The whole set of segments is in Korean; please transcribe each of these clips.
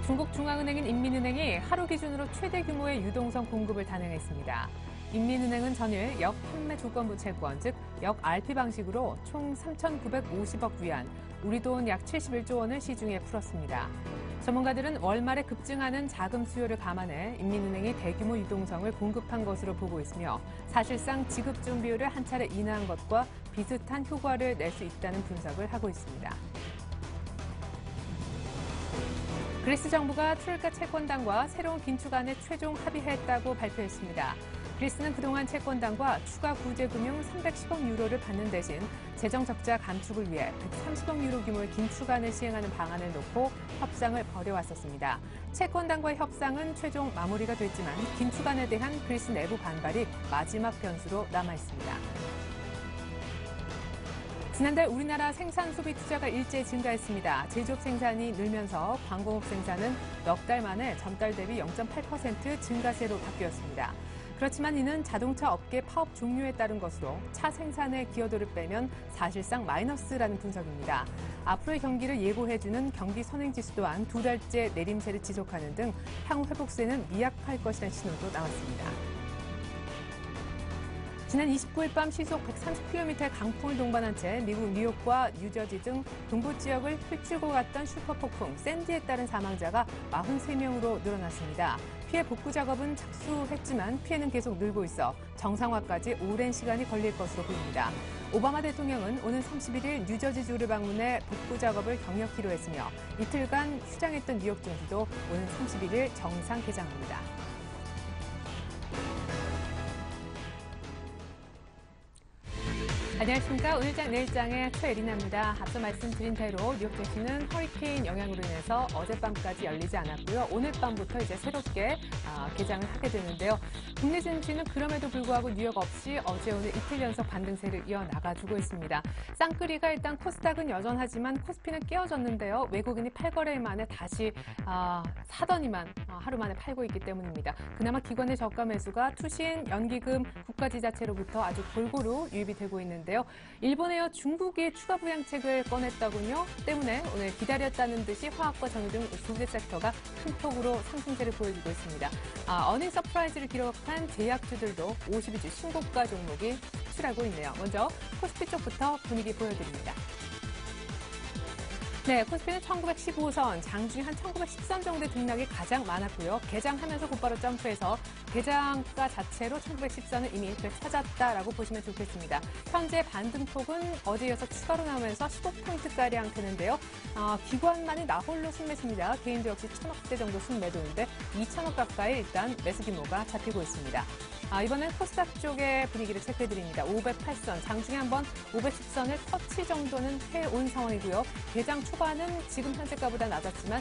중국 중앙은행인 인민은행이 하루 기준으로 최대 규모의 유동성 공급을 단행했습니다. 인민은행은 전일 역 판매 조건부 채권, 즉 역 RP 방식으로 총 3,950억 위안, 우리 돈 약 71조 원을 시중에 풀었습니다. 전문가들은 월말에 급증하는 자금 수요를 감안해 인민은행이 대규모 유동성을 공급한 것으로 보고 있으며 사실상 지급 준비율을 한 차례 인하한 것과 비슷한 효과를 낼 수 있다는 분석을 하고 있습니다. 그리스 정부가 트로이카 채권단과 새로운 긴축안에 최종 합의했다고 발표했습니다. 그리스는 그동안 채권단과 추가 구제 금융 310억 유로를 받는 대신 재정 적자 감축을 위해 130억 유로 규모의 긴축안을 시행하는 방안을 놓고 협상을 벌여왔었습니다. 채권단과의 협상은 최종 마무리가 됐지만 긴축안에 대한 그리스 내부 반발이 마지막 변수로 남아있습니다. 지난달 우리나라 생산 소비 투자가 일제히 증가했습니다. 제조업 생산이 늘면서 광공업 생산은 넉 달 만에 전달 대비 0.8% 증가세로 바뀌었습니다. 그렇지만 이는 자동차 업계 파업 종료에 따른 것으로 차 생산의 기여도를 빼면 사실상 마이너스라는 분석입니다. 앞으로의 경기를 예고해주는 경기 선행지수 또한 두 달째 내림세를 지속하는 등 향후 회복세는 미약할 것이라는 신호도 나왔습니다. 지난 29일 밤 시속 130km의 강풍을 동반한 채 미국 뉴욕과 뉴저지 등 동부 지역을 휩쓸고 갔던 슈퍼폭풍 샌디에 따른 사망자가 43명으로 늘어났습니다. 피해 복구 작업은 착수했지만 피해는 계속 늘고 있어 정상화까지 오랜 시간이 걸릴 것으로 보입니다. 오바마 대통령은 오는 31일 뉴저지주를 방문해 복구 작업을 격려키로 했으며 이틀간 휴장했던 뉴욕 증시도 오는 31일 정상 개장합니다. 안녕하십니까. 오늘장 내일장의 최예린입니다. 앞서 말씀드린 대로 뉴욕 증시는 허리케인 영향으로 인해서 어젯밤까지 열리지 않았고요. 오늘 밤부터 이제 새롭게 개장을 하게 되는데요. 국내 증시는 그럼에도 불구하고 뉴욕 없이 어제 오늘 이틀 연속 반등세를 이어나가주고 있습니다. 쌍끌이가 일단 코스닥은 여전하지만 코스피는 깨어졌는데요. 외국인이 8거래일 만에 다시 사더니만 하루 만에 팔고 있기 때문입니다. 그나마 기관의 저가 매수가 투신, 연기금, 국가지자체로부터 아주 골고루 유입이 되고 있는데요. 일본에요 중국이 추가 부양책을 꺼냈다군요. 때문에 오늘 기다렸다는 듯이 화학과 정유 등 두 개 섹터가 큰 폭으로 상승세를 보여주고 있습니다. 어닝 서프라이즈를 기록한 제약주들도 52주 신고가 종목이 수출하고 있네요. 먼저 코스피 쪽부터 분위기 보여드립니다. 네, 코스피는 1915선, 장중에 한 1910선 정도의 등락이 가장 많았고요. 개장하면서 곧바로 점프해서 개장가 자체로 1910선을 이미 되찾았다라고 보시면 좋겠습니다. 현재 반등폭은 어제 이어서 추가로 나오면서 15포인트가량 되는데요. 기관만이 나홀로 순매수입니다. 개인도 역시 1,000억대 정도 순매도인데 2,000억 가까이 일단 매수 규모가 잡히고 있습니다. 이번엔 코스닥 쪽의 분위기를 체크해드립니다. 508선, 장중에 한번 510선을 터치 정도는 해온 상황이고요. 개장 초반은 지금 현재가보다 낮았지만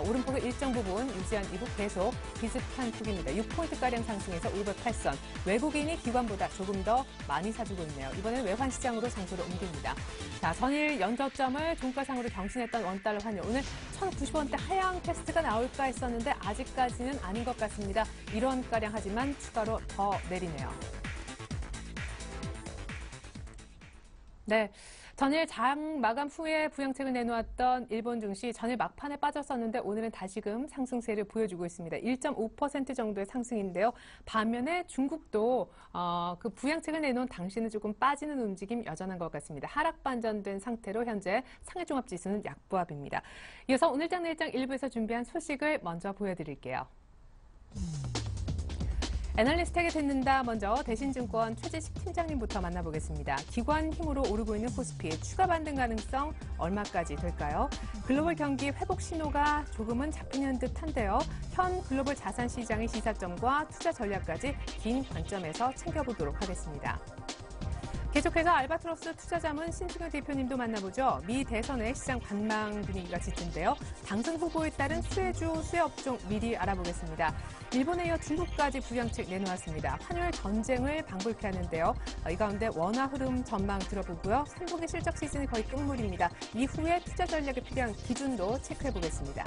오름폭의 일정 부분 유지한 이후 계속 비슷한 폭입니다. 6포인트가량 상승해서 508선. 외국인이 기관보다 조금 더 많이 사주고 있네요. 이번엔 외환시장으로 장소를 옮깁니다. 자, 전일 연저점을 종가상으로 경신했던 원달러 환율. 오늘 1,090원대 하향 테스트가 나올까 했었는데 아직까지는 아닌 것 같습니다. 1원가량 하지만 추가로 더 내리네요. 네. 전일 장 마감 후에 부양책을 내놓았던 일본 증시 전일 막판에 빠졌었는데 오늘은 다시금 상승세를 보여주고 있습니다. 1.5% 정도의 상승인데요. 반면에 중국도 그 부양책을 내놓은 당시는 조금 빠지는 움직임 여전한 것 같습니다. 하락 반전된 상태로 현재 상해종합지수는 약보합입니다. 이어서 오늘장 내일장 1부에서 준비한 소식을 먼저 보여드릴게요. 애널리스트에게 듣는다. 먼저 대신증권 최재식 팀장님부터 만나보겠습니다. 기관 힘으로 오르고 있는 코스피 추가 반등 가능성 얼마까지 될까요? 글로벌 경기 회복 신호가 조금은 잡히는 듯한데요. 현 글로벌 자산 시장의 시사점과 투자 전략까지 긴 관점에서 챙겨보도록 하겠습니다. 계속해서 알바트로스 투자자문 신승효 대표님도 만나보죠. 미 대선의 시장 관망 분위기가 짙은데요. 당선 후보에 따른 수혜주, 수혜업종 미리 알아보겠습니다. 일본에 이어 중국까지 부양책 내놓았습니다. 환율 전쟁을 방불케 하는데요. 이 가운데 원화 흐름 전망 들어보고요. 3분기 실적 시즌이 거의 끝물입니다. 이후에 투자 전략에 필요한 기준도 체크해보겠습니다.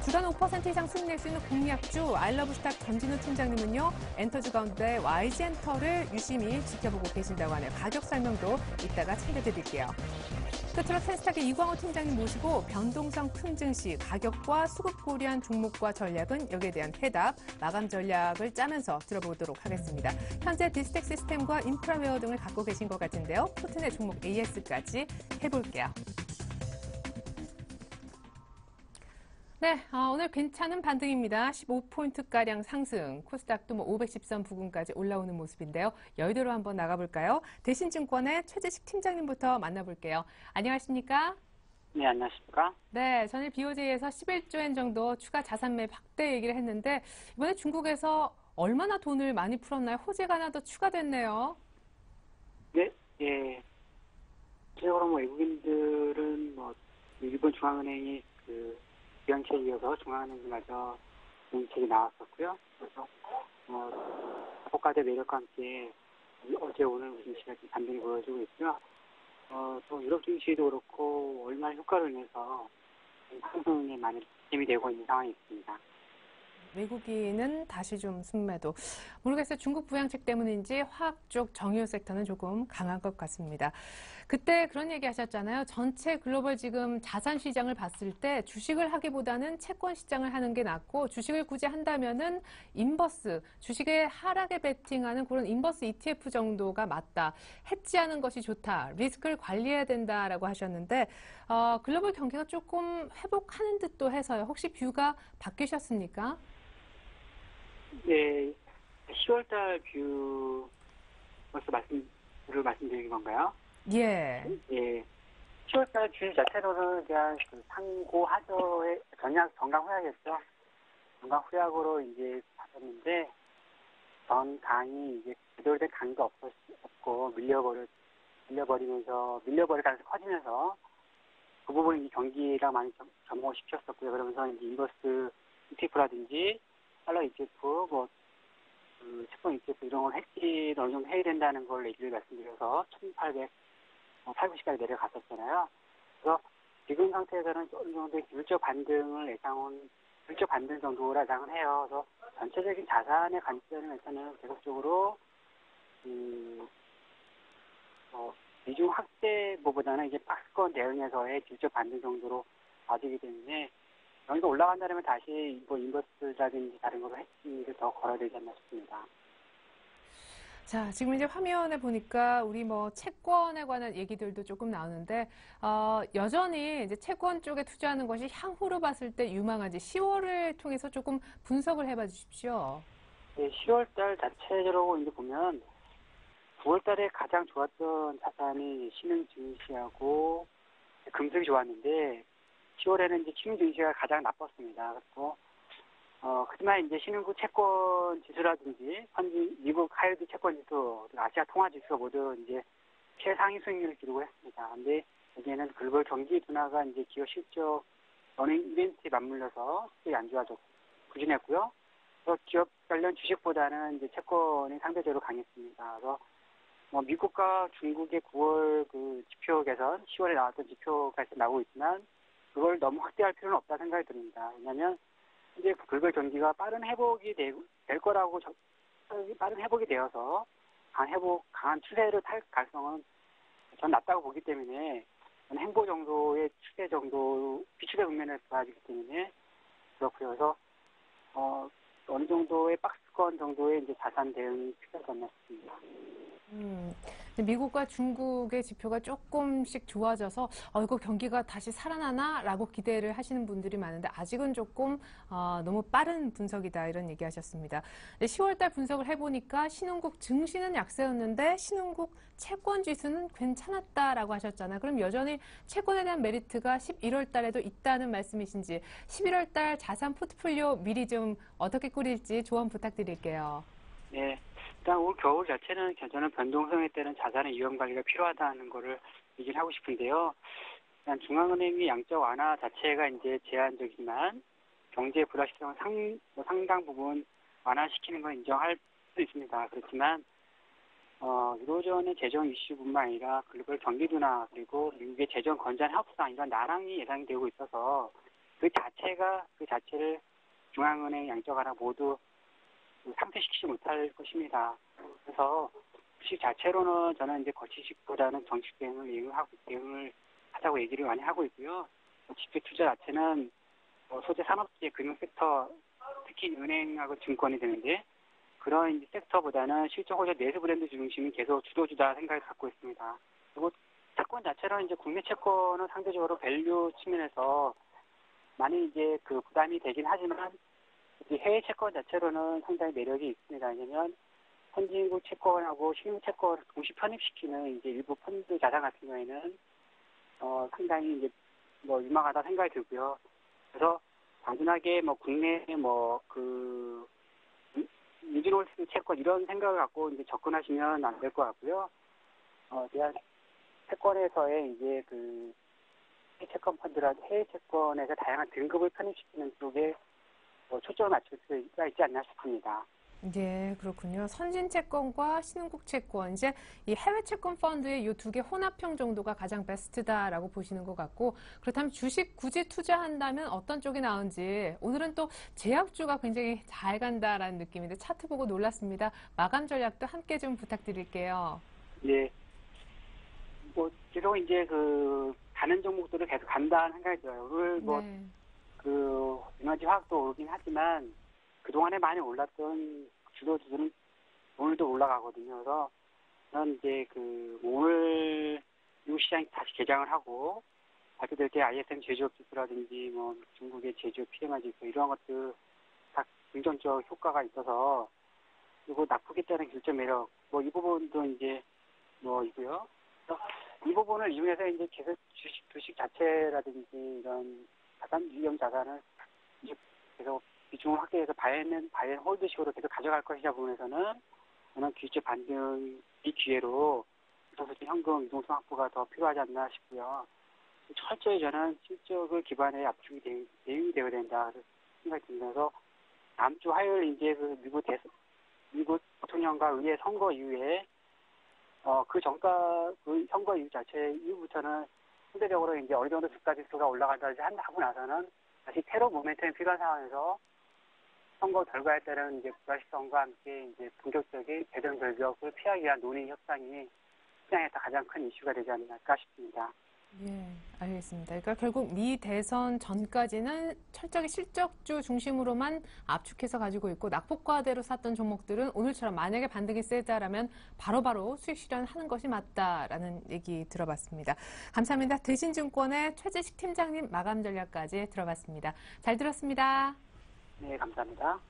주간 5% 이상 수익 낼 수 있는 공약주 아이러브스탁 전진우 팀장님은요. 엔터주 가운데 YG엔터를 유심히 지켜보고 계신다고 하네요. 가격 설명도 이따가 챙겨드릴게요. 끝으로 텐스탁의 이광호 팀장님 모시고 변동성 틈 증시 가격과 수급 고려한 종목과 전략은 여기에 대한 해답, 마감 전략을 짜면서 들어보도록 하겠습니다. 현재 디스텍 시스템과 인프라웨어 등을 갖고 계신 것 같은데요. 포트넷 종목 AS까지 해볼게요. 네, 오늘 괜찮은 반등입니다. 15포인트가량 상승, 코스닥도 510선 부근까지 올라오는 모습인데요. 여의도로 한번 나가볼까요? 대신증권의 최재식 팀장님부터 만나볼게요. 안녕하십니까? 네, 안녕하십니까? 네, 전일 BOJ에서 11조엔 정도 추가 자산 매입 확대 얘기를 했는데 이번에 중국에서 얼마나 돈을 많이 풀었나요? 호재가 하나 더 추가됐네요. 네, 예. 기본적으로 외국인들은 일본 중앙은행이 비영책에 이어서 중앙은행마저 정책이 나왔었고요. 그래서 호가대 매력과 함께 어제 오늘 증시가 반등이 보여주고 있고요. 또 유럽 증시도 그렇고 얼마나 효과로 인해서 상승에 많이 힘이 되고 있는 상황이 있습니다. 외국인은 다시 좀 순매도. 모르겠어요. 중국 부양책 때문인지 화학 쪽 정유 섹터는 조금 강한 것 같습니다. 그때 그런 얘기 하셨잖아요. 전체 글로벌 지금 자산 시장을 봤을 때 주식을 하기보다는 채권 시장을 하는 게 낫고 주식을 굳이 한다면은 인버스, 주식의 하락에 베팅하는 그런 인버스 ETF 정도가 맞다. 해지하는 것이 좋다. 리스크를 관리해야 된다라고 하셨는데 글로벌 경기가 조금 회복하는 듯도 해서요. 혹시 뷰가 바뀌셨습니까? 네, 10월달 뷰 벌써 말씀드린 건가요? 예. 예. 10월달 뷰 자체로는 그냥 상고하저의 정강 후약이었죠. 정강 후약으로 이제 받았는데 전 강이 이제 제대로 된 강도 없고 밀려버릴 가능성이 커지면서 그 부분이 경기랑 많이 접목을 시켰었고요. 그러면서 이제 인버스 ETF라든지 달러 ETF, 채권 ETF 이런 걸 해지를 어느 정도 해야 된다는 걸 얘기를 말씀드려서 1890까지 내려갔었잖아요. 그래서 지금 상태에서는 어느 정도 물적 반등 정도로 예상을 해요. 그래서 전체적인 자산의 관점에서는 계속적으로 비중 확대보다는 이제 박스권 대응에서의 질적 반등 정도로 봐지기 때문에 여기가 올라간다면 다시 인버스라든지 다른 거로 해지를 더 걸어야 되지 않나 싶습니다. 자, 지금 이제 화면에 보니까 우리 채권에 관한 얘기들도 조금 나오는데, 여전히 이제 채권 쪽에 투자하는 것이 향후로 봤을 때 유망한지 10월을 통해서 조금 분석을 해봐 주십시오. 네, 10월 달 자체적으로 이제 보면 9월 달에 가장 좋았던 자산이 신흥 증시하고 금속이 좋았는데 10월에는 이제 신흥 증시가 가장 나빴습니다. 그리고 하지만 이제 신흥국 채권 지수라든지 미국 하이드 채권 지수, 아시아 통화 지수가 모두 이제 최상위 수익률을 기록을 했습니다. 근데 여기에는 글로벌 경기 둔화가 이제 기업 실적 어느 이벤트에 맞물려서 수익이 안 좋아졌고 부진했고요. 그래서 기업 관련 주식보다는 이제 채권이 상대적으로 강했습니다. 그래서 미국과 중국의 9월 지표 개선, 10월에 나왔던 지표가 나오고 있지만 그걸 너무 확대할 필요는 없다 생각이 듭니다. 왜냐하면 이제 글로벌 경기가 빠른 회복이 될 거라고 빠른 회복이 되어서 강한 추세를 탈 가능성은 전 낮다고 보기 때문에 행보 정도의 추세 정도 비추세 국면에서 봐지기 때문에 그렇고요. 그래서 어느 정도의 박스권 정도의 이제 자산 대응이 필요하지 않나 싶습니다. 미국과 중국의 지표가 조금씩 좋아져서 이거 경기가 다시 살아나나라고 기대를 하시는 분들이 많은데 아직은 조금 너무 빠른 분석이다 이런 얘기하셨습니다. 10월달 분석을 해보니까 신흥국 증시는 약세였는데 신흥국 채권 지수는 괜찮았다라고 하셨잖아요. 그럼 여전히 채권에 대한 메리트가 11월달에도 있다는 말씀이신지 11월달 자산 포트폴리오 미리 좀 어떻게 꾸릴지 조언 부탁드릴게요. 네. 일단 올 겨울 자체는 저는 변동성에 따른 자산의 유형 관리가 필요하다는 거를 얘기를 하고 싶은데요. 일단 중앙은행의 양적 완화 자체가 이제 제한적이지만 경제 불확실성을 상당 부분 완화시키는 건 인정할 수 있습니다. 그렇지만 유로존의 재정 이슈뿐만 아니라 글로벌 경기 둔화 그리고 미국의 재정 건전 협상 이런 나랑이 예상이 되고 있어서 그 자체를 중앙은행 양적 하나 모두 상쇄시키지 못할 것입니다. 그래서 주식 자체로는 저는 이제 거치식보다는 정식 대응을 하자고 얘기를 많이 하고 있고요. 집중 투자 자체는 소재 산업재 금융 섹터, 특히 은행하고 증권이 되는데 그런 이제 섹터보다는 실적 호재 내수 브랜드 중심이 계속 주도주다 생각을 갖고 있습니다. 그리고 채권 자체는 이제 국내 채권은 상대적으로 밸류 측면에서 많이 이제 그 부담이 되긴 하지만 이제 해외 채권 자체로는 상당히 매력이 있습니다. 왜냐면 선진국 채권하고 신흥 채권을 동시 편입시키는 이제 일부 펀드 자산 같은 경우에는 상당히 이제 유망하다 생각이 들고요. 그래서 단순하게 국내 유진홀스 채권 이런 생각을 갖고 이제 접근하시면 안 될 것 같고요. 대한 채권에서의 이제 해외 채권에서 다양한 등급을 편입시키는 쪽에 초점을 맞출 수가 있지 않나 싶습니다. 네, 그렇군요. 선진 채권과 신흥국 채권, 이제 이 해외 채권 펀드의 이 두 개 혼합형 정도가 가장 베스트다라고 보시는 것 같고, 그렇다면 주식 굳이 투자한다면 어떤 쪽이 나은지, 오늘은 또 제약주가 굉장히 잘 간다라는 느낌인데 차트 보고 놀랐습니다. 마감 전략도 함께 좀 부탁드릴게요. 예. 계속 이제 가는 종목들을 계속 간다는 생각이 들어요. 오늘 네. 에너지 화학도 오르긴 하지만 그동안에 많이 올랐던 주도주들은 오늘도 올라가거든요. 그래서 저는 이제 오늘 미국 시장이 다시 개장을 하고 발표될 때 ISM 제조업 지수라든지 중국의 제조업 PMI 지수 이러한 것들 다 긍정적 효과가 있어서 그리고 납부겠다는 결정 매력 이 부분도 이제 있고요. 그래서 이 부분을 이용해서 이제 계속 주식 자체라든지 이런 유형 자산을 이제 계속 비중을 확대해서 바이앤홀드식으로 계속 가져갈 것이냐 부분에서는 저는 기술적 반등이 기회로 부동산 현금 유동성 확보가 더 필요하지 않나 싶고요. 철저히 저는 실적을 기반에 압축이 대응이 되어야 된다 생각이 들면서 다음 주 화요일 이제 미국 대통령과 의회 선거 이후에 그 선거 이후부터는 상대적으로 이제 어느 정도 주가 지수가 올라간다든지 하고 나서는 다시 테러 모멘텀이 필요한 상황에서 선거 결과에 따른 이제 불확실성과 함께 이제 본격적인 재정 절벽을 피하기 위한 논의 협상이 시장에서 가장 큰 이슈가 되지 않을까 싶습니다. 예, 알겠습니다. 그러니까 결국 미 대선 전까지는 철저하게 실적주 중심으로만 압축해서 가지고 있고 낙폭과대로 샀던 종목들은 오늘처럼 만약에 반등이 세다라면 바로바로 수익 실현하는 것이 맞다라는 얘기 들어봤습니다. 감사합니다. 대신증권의 최재식 팀장님 마감 전략까지 들어봤습니다. 잘 들었습니다. 네, 감사합니다.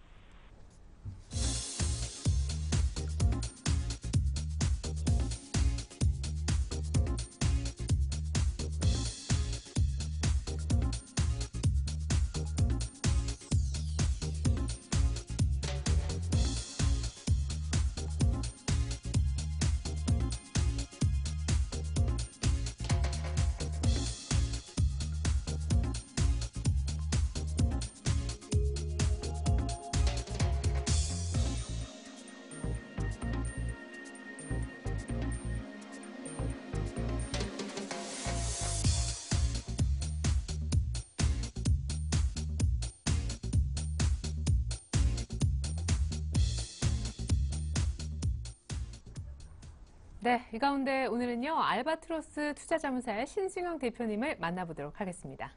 네, 이 가운데 오늘은요, 알바트로스 투자자문사의 신승영 대표님을 만나보도록 하겠습니다.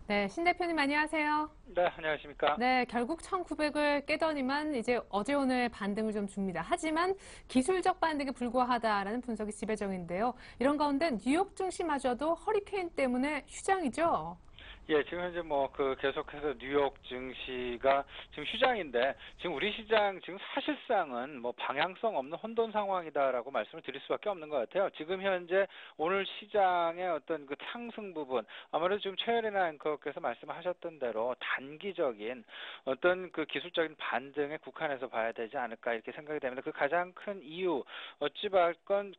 네, 신 대표님 안녕하세요. 네, 안녕하십니까. 네, 결국 1900을 깨더니만 이제 어제 오늘 반등을 좀 줍니다. 하지만 기술적 반등에 불과하다라는 분석이 지배적인데요. 이런 가운데 뉴욕 증시마저도 허리케인 때문에 휴장이죠. 예, 지금 현재 계속해서 뉴욕 증시가 지금 휴장인데, 지금 우리 시장 지금 사실상은 방향성 없는 혼돈 상황이다라고 말씀을 드릴 수밖에 없는 것 같아요. 지금 현재 오늘 시장의 어떤 그 상승 부분, 아무래도 지금 최열이나 앵커께서 말씀하셨던 대로 단기적인 어떤 그 기술적인 반등에 국한해서 봐야 되지 않을까 이렇게 생각이 됩니다. 그 가장 큰 이유, 어찌 봤건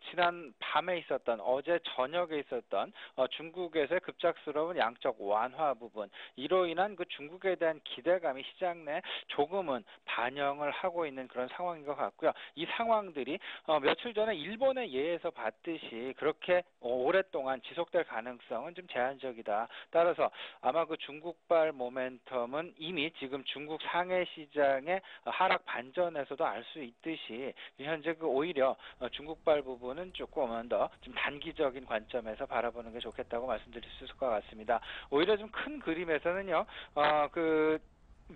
지난 밤에 있었던, 어제 저녁에 있었던 중국에서의 급작스러운 양적 경제적 완화 부분, 이로 인한 그 중국에 대한 기대감이 시장 내 조금은 반영을 하고 있는 그런 상황인 것 같고요. 이 상황들이 며칠 전에 일본의 예에서 봤듯이 그렇게 오랫동안 지속될 가능성은 좀 제한적이다. 따라서 아마 그 중국발 모멘텀은 이미 지금 중국 상해 시장의 하락 반전에서도 알 수 있듯이 현재 그 오히려 중국발 부분은 조금은 더 좀 단기적인 관점에서 바라보는 게 좋겠다고 말씀드릴 수 있을 것 같습니다. 오히려 좀 큰 그림에서는요, 그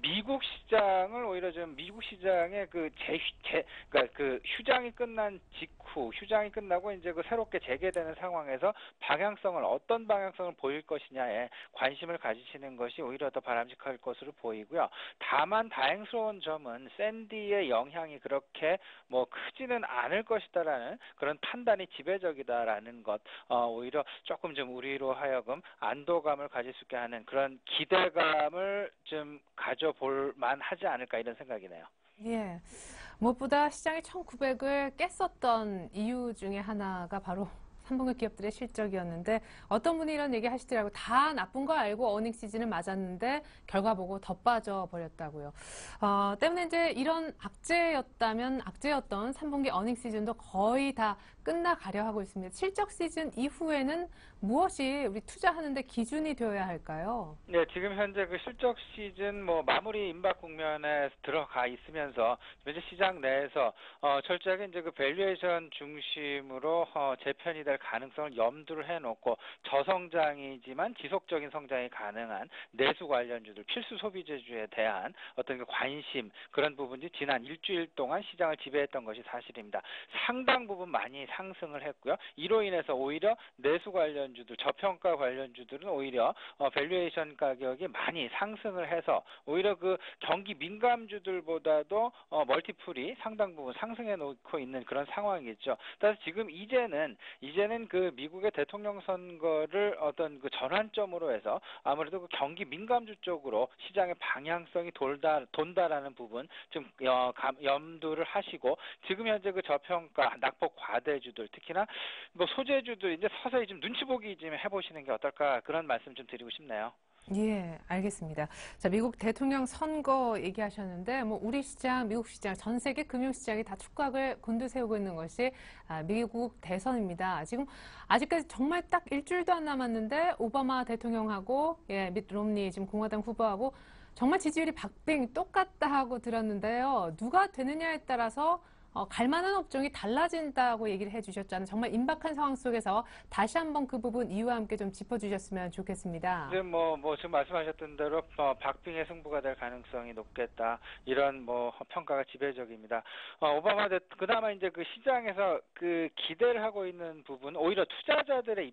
미국 시장을 오히려 좀 미국 시장의 그러니까 그 휴장이 끝난 직후, 휴장이 끝나고 이제 그 새롭게 재개되는 상황에서 방향성을 어떤 방향성을 보일 것이냐에 관심을 가지시는 것이 오히려 더 바람직할 것으로 보이고요. 다만 다행스러운 점은 샌디의 영향이 그렇게 뭐 크지는 않을 것이다라는 그런 판단이 지배적이다라는 것, 오히려 조금 좀 우리로 하여금 안도감을 가질 수 있게 하는 그런 기대감을 좀 가져볼 만하지 않을까 이런 생각이네요. 예. 무엇보다 시장이 1900을 깼었던 이유 중에 하나가 바로 3분기 기업들의 실적이었는데 어떤 분이 이런 얘기 하시더라고요. 다 나쁜 거 알고 어닝 시즌을 맞았는데 결과 보고 더 빠져버렸다고요. 때문에 이제 이런 악재였던 3분기 어닝 시즌도 거의 다 끝나가려 하고 있습니다. 실적 시즌 이후에는 무엇이 우리 투자하는데 기준이 되어야 할까요? 네, 지금 현재 그 실적 시즌 뭐 마무리 임박 국면에 들어가 있으면서 현재 시장 내에서 철저하게 이제 그 밸류에이션 중심으로 재편이 될 가능성을 염두를 해놓고 저성장이지만 지속적인 성장이 가능한 내수 관련주들, 필수 소비재주에 대한 어떤 그 관심, 그런 부분이 지난 일주일 동안 시장을 지배했던 것이 사실입니다. 상당 부분 많이 상승을 했고요. 이로 인해서 오히려 내수 관련주들, 저평가 관련주들은 오히려 밸류에이션 가격이 많이 상승을 해서 오히려 그 경기 민감주들보다도 멀티플이 상당 부분 상승해 놓고 있는 그런 상황이겠죠. 따라서 지금 이제는 그 미국의 대통령 선거를 어떤 그 전환점으로 해서 아무래도 그 경기 민감주 쪽으로 시장의 방향성이 돈다라는 부분 좀 염두를 하시고, 지금 현재 그 저평가 낙폭 과대주들, 특히나 뭐 소재주들 이제 서서히 좀 눈치 보기 좀 해보시는 게 어떨까, 그런 말씀 좀 드리고 싶네요. 예, 알겠습니다. 자, 미국 대통령 선거 얘기하셨는데, 뭐, 우리 시장, 미국 시장, 전 세계 금융시장이 다 촉각을 곤두세우고 있는 것이 미국 대선입니다. 지금 아직까지 정말 딱 일주일도 안 남았는데, 오바마 대통령하고, 밋 롬니 지금 공화당 후보하고 정말 지지율이 박빙 똑같다 하고 들었는데요. 누가 되느냐에 따라서 갈 만한 업종이 달라진다고 얘기를 해주셨잖아요. 정말 임박한 상황 속에서 다시 한번 그 부분 이유와 함께 좀 짚어주셨으면 좋겠습니다. 이제 뭐 지금 말씀하셨던 대로 박빙의 승부가 될 가능성이 높겠다, 이런 뭐 평가가 지배적입니다. 그나마 이제 그 시장에서 그 기대를 하고 있는 부분, 오히려 투자자들의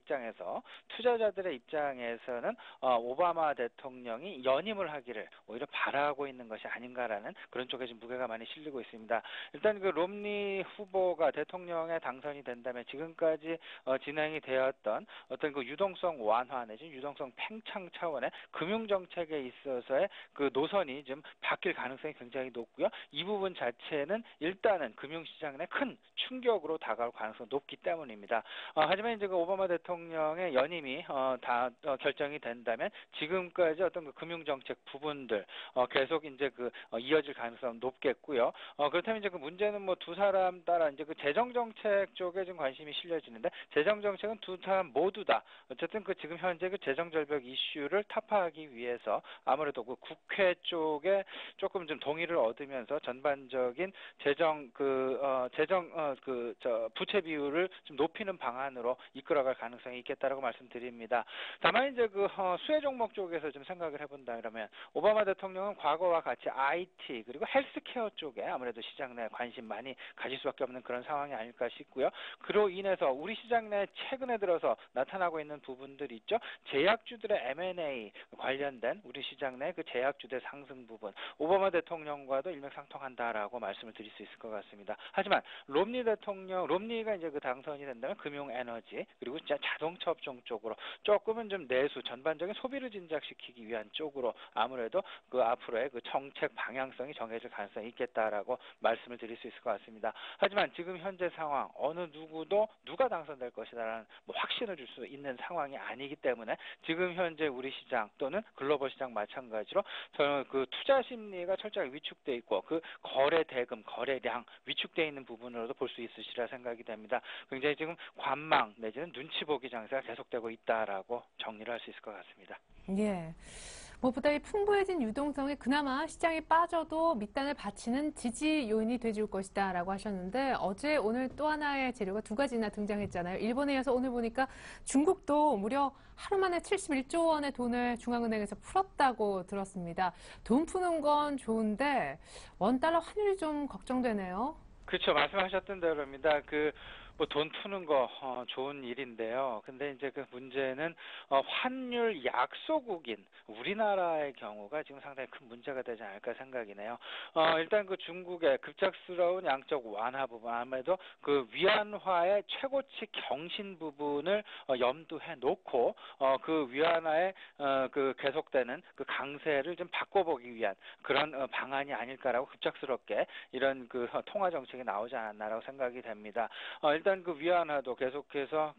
입장에서는 오바마 대통령이 연임을 하기를 오히려 바라고 있는 것이 아닌가라는 그런 쪽에 좀 무게가 많이 실리고 있습니다. 일단 그 롬니 후보가 대통령에 당선이 된다면 지금까지 진행이 되었던 어떤 그 유동성 완화 내지 유동성 팽창 차원의 금융정책에 있어서의 그 노선이 좀 바뀔 가능성이 굉장히 높고요. 이 부분 자체는 일단은 금융시장 내 큰 충격으로 다가올 가능성이 높기 때문입니다. 하지만 이제 그 오바마 대통령의 연임이 결정이 된다면 지금까지 어떤 그 금융정책 부분들 계속 이제 그 이어질 가능성은 높겠고요. 그렇다면 이제 그 문제는 뭐 두 사람 따라 이제 그 재정정책 쪽에 좀 관심이 실려지는데, 재정정책은 두 사람 모두 다 어쨌든 그 지금 현재 그 재정절벽 이슈를 타파하기 위해서 아무래도 그 국회 쪽에 조금 좀 동의를 얻으면서 전반적인 부채 비율을 좀 높이는 방안으로 이끌어갈 가능성이 있겠다라고 말씀드립니다. 다만 이제 그 수혜 종목 쪽에서 좀 생각을 해본다 그러면 오바마 대통령은 과거와 같이 IT 그리고 헬스케어 쪽에 아무래도 시장 내 관심 많이 가질 수밖에 없는 그런 상황이 아닐까 싶고요. 그로 인해서 우리 시장 내 최근에 들어서 나타나고 있는 부분들이 있죠. 제약주들의 M&A 관련된 우리 시장 내 그 제약주들 상승 부분, 오바마 대통령과도 일맥상통한다라고 말씀을 드릴 수 있을 것 같습니다. 하지만 롬니가 이제 그 당선이 된다면 금융에너지 그리고 자동차 업종 쪽으로 조금은 좀 내수 전반적인 소비를 진작시키기 위한 쪽으로 아무래도 그 앞으로의 그 정책 방향성이 정해질 가능성이 있겠다라고 말씀을 드릴 수 있을 것 같습니다. 하지만 지금 현재 상황 어느 누구도 누가 당선될 것이다라는 뭐 확신을 줄 수 있는 상황이 아니기 때문에 지금 현재 우리 시장 또는 글로벌 시장 마찬가지로 저는 그 투자 심리가 철저하게 위축돼 있고 그 거래 대금, 거래량 위축돼 있는 부분으로도 볼 수 있으시라 생각이 됩니다. 굉장히 지금 관망 내지는 눈치 보기 장세가 계속되고 있다라고 정리를 할 수 있을 것 같습니다. 예. 무엇보다 이 풍부해진 유동성이 그나마 시장이 빠져도 밑단을 받치는 지지 요인이 돼줄 것이다라고 하셨는데 어제 오늘 또 하나의 재료가 두 가지나 등장했잖아요. 일본에 이어서 오늘 보니까 중국도 무려 하루 만에 71조 원의 돈을 중앙은행에서 풀었다고 들었습니다. 돈 푸는 건 좋은데 원달러 환율이 좀 걱정되네요. 그렇죠. 말씀하셨던 대로입니다. 뭐 돈 푸는 거 좋은 일인데요. 근데 이제 그 문제는 환율 약소국인 우리나라의 경우가 지금 상당히 큰 문제가 되지 않을까 생각이네요. 일단 그 중국의 급작스러운 양적 완화 부분 아무래도 그 위안화의 최고치 경신 부분을 염두해 놓고 그 위안화의 그 계속되는 그 강세를 좀 바꿔보기 위한 그런 방안이 아닐까라고 급작스럽게 이런 그 통화 정책이 나오지 않았나라고 생각이 됩니다. 일단 그 위안화도 계속해서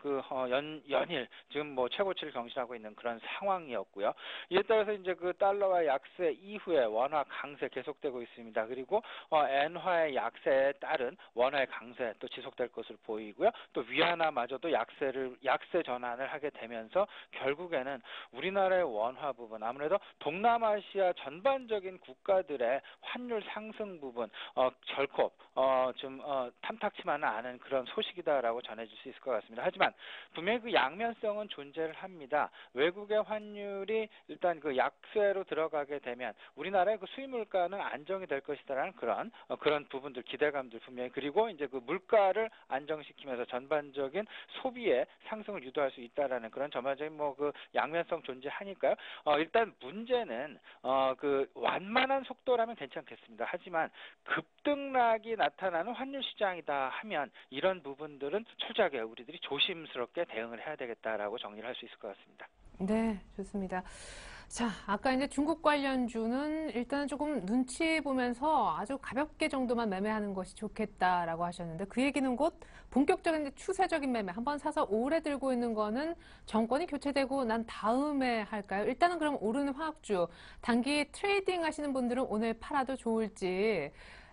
연일 지금 뭐 최고치를 경신하고 있는 그런 상황이었고요. 이에 따라서 이제 그 달러와 약세 이후에 원화 강세 계속되고 있습니다. 그리고 엔화의 약세에 따른 원화의 강세 또 지속될 것으로 보이고요. 또 위안화마저도 약세 전환을 하게 되면서 결국에는 우리나라의 원화 부분 아무래도 동남아시아 전반적인 국가들의 환율 상승 부분 결코 좀 탐탁치만은 않은 그런 소식이다라고 전해질 수 있을 것 같습니다. 하지만 분명히 그 양면성은 존재를 합니다. 외국의 환율이 일단 그 약세로 들어가게 되면 우리나라의 그 수입 물가는 안정이 될 것이다라는 그런 부분들 기대감들 분명히 그리고 이제 그 물가를 안정시키면서 전반적인 소비의 상승을 유도할 수 있다라는 그런 전반적인 뭐 그 양면성 존재하니까요. 일단 문제는 그 완만한 속도라면 괜찮겠습니다. 하지만 급등락이 나타나는 환율 시장이다 하면 이런 부분들은 철저하게 우리들이 조심스럽게 대응을 해야 되겠다라고 정리를 할 수 있을 것 같습니다. 네, 좋습니다. 자, 아까 이제 중국 관련주는 일단은 조금 눈치 보면서 아주 가볍게 정도만 매매하는 것이 좋겠다라고 하셨는데 그 얘기는 곧 본격적인 추세적인 매매 한번 사서 오래 들고 있는 거는 정권이 교체되고 난 다음에 할까요? 일단은 그럼 오르는 화학주 단기 트레이딩 하시는 분들은 오늘 팔아도 좋을지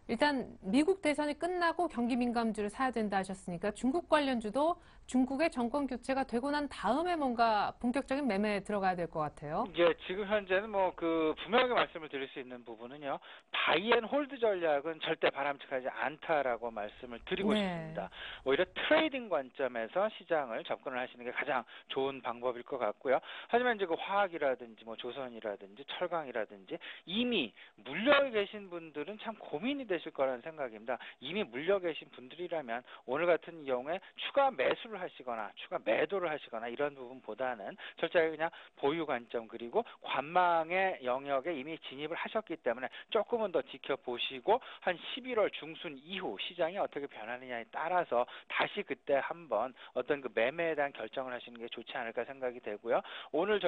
일단 미국 대선이 끝나고 경기 민감주를 사야 된다 하셨으니까 중국 관련주도 중국의 정권 교체가 되고 난 다음에 뭔가 본격적인 매매에 들어가야 될 것 같아요. 예, 지금 현재는 뭐 그 분명하게 말씀을 드릴 수 있는 부분은요. 바이앤홀드 전략은 절대 바람직하지 않다라고 말씀을 드리고 네. 싶습니다. 오히려 트레이딩 관점에서 시장을 접근을 하시는 게 가장 좋은 방법일 것 같고요. 하지만 이제 그 화학이라든지 뭐 조선이라든지 철강이라든지 이미 물려 계신 분들은 참 고민이 되실 거라는 생각입니다. 이미 물려 계신 분들이라면 오늘 같은 경우에 추가 매수를 하시거나 추가 매도를 하시거나 이런 부분보다는 철저하게 그냥 보유 관점 그리고 관망의 영역에 이미 진입을 하셨기 때문에 조금은 더 지켜보시고 한 11월 중순 이후 시장이 어떻게 변하느냐에 따라서 다시 그때 한번 어떤 그 매매에 대한 결정을 하시는 게 좋지 않을까 생각이 되고요. 오늘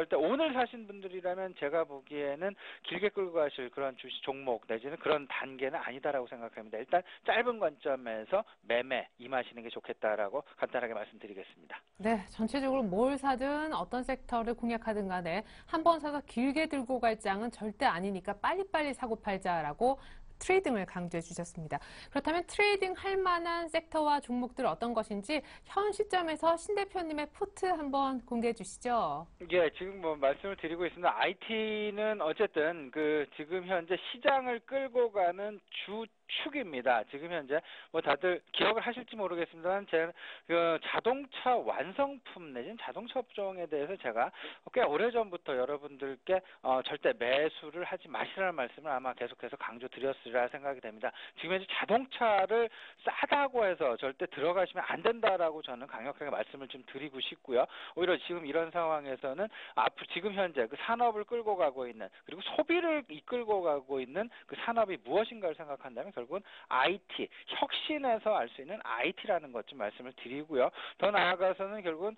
사신 분들이라면 제가 보기에는 길게 끌고 가실 그런 주식 종목 내지는 그런 단계는 아니다라고 생각합니다. 일단 짧은 관점에서 매매 임하시는 게 좋겠다라고 간단하게 말씀드리겠습니다. 네, 전체적으로 뭘 사든 어떤 섹터를 공략하든 간에 한 번 사서 길게 들고 갈 장은 절대 아니니까 빨리빨리 사고 팔자라고 트레이딩을 강조해 주셨습니다. 그렇다면 트레이딩 할 만한 섹터와 종목들 어떤 것인지 현 시점에서 신 대표님의 포트 한번 공개해 주시죠. 예, 지금 뭐 말씀을 드리고 있습니다. IT는 어쨌든 그 지금 현재 시장을 끌고 가는 주축입니다. 지금 현재 뭐 다들 기억을 하실지 모르겠습니다만 제가 그 자동차 완성품 내지는 자동차 업종에 대해서 제가 꽤 오래전부터 여러분들께 절대 매수를 하지 마시라는 말씀을 아마 계속해서 강조드렸으리라 생각이 됩니다. 지금 현재 자동차를 싸다고 해서 절대 들어가시면 안 된다라고 저는 강력하게 말씀을 좀 드리고 싶고요. 오히려 지금 이런 상황에서는 앞으로 지금 현재 그 산업을 끌고 가고 있는 그리고 소비를 이끌고 가고 있는 그 산업이 무엇인가를 생각한다면 결국은 IT, 혁신에서 알 수 있는 IT라는 것 좀 말씀을 드리고요. 더 나아가서는 결국은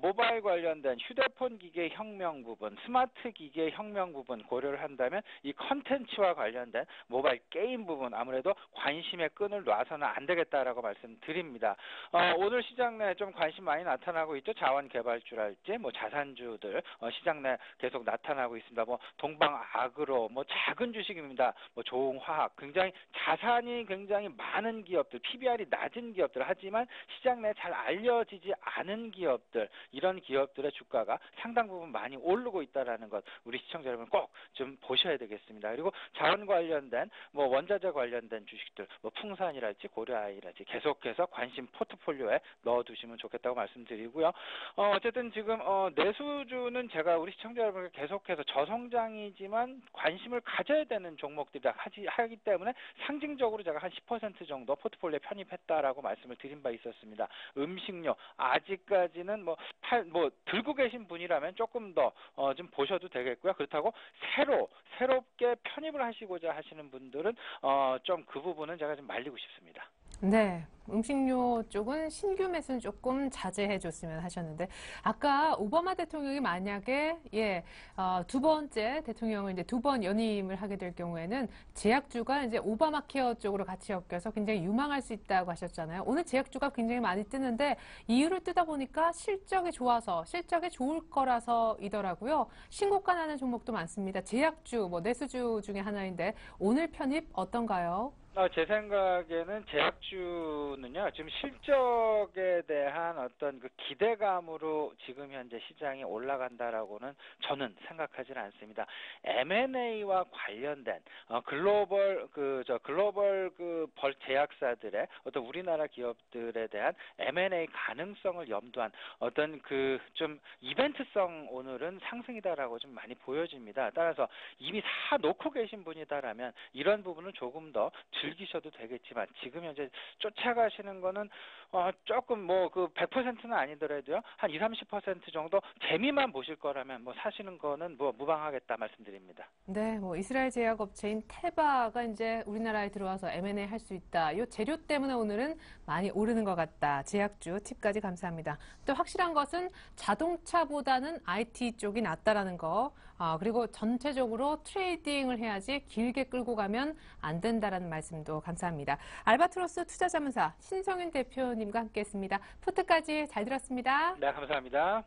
모바일 관련된 휴대폰 기계 혁명 부분, 스마트 기계 혁명 부분 고려를 한다면 이 컨텐츠와 관련된 모바일 게임 부분 아무래도 관심의 끈을 놔서는 안 되겠다라고 말씀드립니다. 오늘 시장 내 좀 관심 많이 나타나고 있죠. 자원개발주랄지 뭐 자산주들 시장 내 계속 나타나고 있습니다. 뭐 동방아그로 뭐 작은 주식입니다. 뭐 조홍화학 굉장히 자산이 굉장히 많은 기업들, PBR이 낮은 기업들 하지만 시장 내에 잘 알려지지 않은 기업들 이런 기업들의 주가가 상당 부분 많이 오르고 있다라는 것 우리 시청자 여러분 꼭 좀 보셔야 되겠습니다. 그리고 자원 관련된 뭐 원자재 관련된 주식들 뭐 풍산이랄지 고려아이랄지 계속해서 관심 포트폴리오에 넣어두시면 좋겠다고 말씀드리고요. 어쨌든 지금 내수주는 제가 우리 시청자 여러분께 계속해서 저성장이지만 관심을 가져야 되는 종목들이라 하기 때문에 상징적으로 제가 한 10% 정도 포트폴리오에 편입했다라고 말씀을 드린 바 있었습니다. 음식료 아직까지는 뭐 들고 계신 분이라면 조금 더 좀 보셔도 되겠고요. 그렇다고 새롭게 편입을 하시고자 하시는 분들은 좀 그 부분은 제가 좀 말리고 싶습니다. 네, 음식료 쪽은 신규 매수는 조금 자제해 줬으면 하셨는데, 아까 오바마 대통령이 만약에, 두 번째 대통령을 이제 두 번 연임을 하게 될 경우에는 제약주가 이제 오바마 케어 쪽으로 같이 엮여서 굉장히 유망할 수 있다고 하셨잖아요. 오늘 제약주가 굉장히 많이 뜨는데, 이유를 뜨다 보니까 실적이 좋아서, 실적이 좋을 거라서이더라고요. 신고가 나는 종목도 많습니다. 제약주, 뭐 내수주 중에 하나인데, 오늘 편입 어떤가요? 제 생각에는 제약주는요, 지금 실적에 대한 어떤 그 기대감으로 지금 현재 시장이 올라간다라고는 저는 생각하지는 않습니다. M&A와 관련된 글로벌 제약사들의 어떤 우리나라 기업들에 대한 M&A 가능성을 염두한 어떤 그 좀 이벤트성 오늘은 상승이다라고 좀 많이 보여집니다. 따라서 이미 사 놓고 계신 분이다라면 이런 부분은 조금 더 즐기셔도 되겠지만 지금 현재 쫓아가시는 거는 조금 뭐 그 100%는 아니더라도요 한 20-30% 정도 재미만 보실 거라면 뭐 사시는 거는 뭐 무방하겠다 말씀드립니다. 네, 뭐 이스라엘 제약업체인 테바가 이제 우리나라에 들어와서 M&A 할 수 있다. 이 재료 때문에 오늘은 많이 오르는 것 같다. 제약주 팁까지 감사합니다. 또 확실한 것은 자동차보다는 IT 쪽이 낫다라는 거. 그리고 전체적으로 트레이딩을 해야지 길게 끌고 가면 안 된다라는 말씀도 감사합니다. 알바트로스 투자자문사 신성윤 대표님과 함께했습니다. 푸트까지 잘 들었습니다. 네, 감사합니다.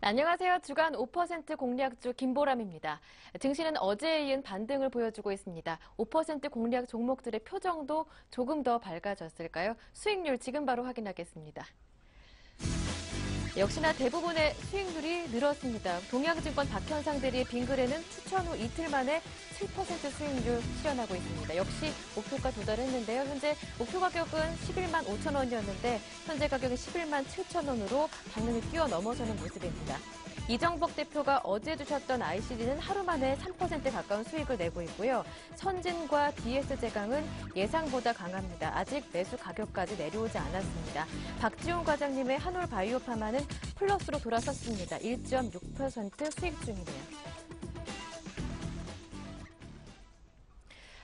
안녕하세요. 주간 5% 공략주 김보람입니다. 증시는 어제에 이은 반등을 보여주고 있습니다. 5% 공략 종목들의 표정도 조금 더 밝아졌을까요? 수익률 지금 바로 확인하겠습니다. 역시나 대부분의 수익률이 늘었습니다. 동양증권 박현상대리의 빙그레는 추천 후 이틀 만에 7% 수익률 실현하고 있습니다. 역시 목표가 도달했는데요. 현재 목표 가격은 11만 5천 원이었는데 현재 가격은 11만 7천 원으로 당연히 뛰어넘어서는 모습입니다. 이정복 대표가 어제 주셨던 ICD는 하루 만에 3% 가까운 수익을 내고 있고요. 선진과 DS제강은 예상보다 강합니다. 아직 매수 가격까지 내려오지 않았습니다. 박지훈 과장님의 한올바이오파마는 플러스로 돌아섰습니다. 1.6% 수익 중이네요.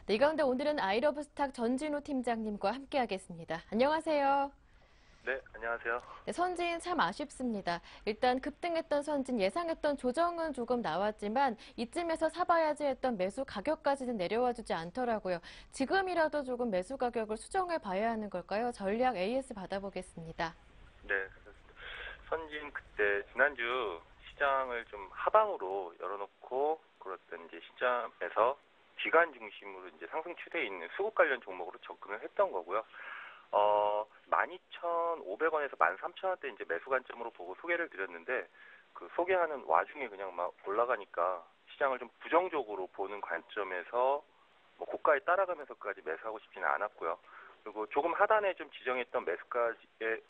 네, 이 가운데 오늘은 아이러브스탁 전진우 팀장님과 함께하겠습니다. 안녕하세요. 네, 안녕하세요. 네, 선진 참 아쉽습니다. 일단 급등했던 선진 예상했던 조정은 조금 나왔지만 이쯤에서 사봐야지 했던 매수 가격까지는 내려와 주지 않더라고요. 지금이라도 조금 매수 가격을 수정해 봐야 하는 걸까요? 전략 AS 받아보겠습니다. 네, 선진 그때 지난주 시장을 좀 하방으로 열어놓고 그랬던 이제 시장에서 기관 중심으로 이제 상승 추세에 있는 수급 관련 종목으로 접근을 했던 거고요. 12,500원에서 13,000원대 이제 매수 관점으로 보고 소개를 드렸는데 그 소개하는 와중에 그냥 막 올라가니까 시장을 좀 부정적으로 보는 관점에서 뭐 고가에 따라가면서까지 매수하고 싶지는 않았고요. 그리고 조금 하단에 좀 지정했던 매수가에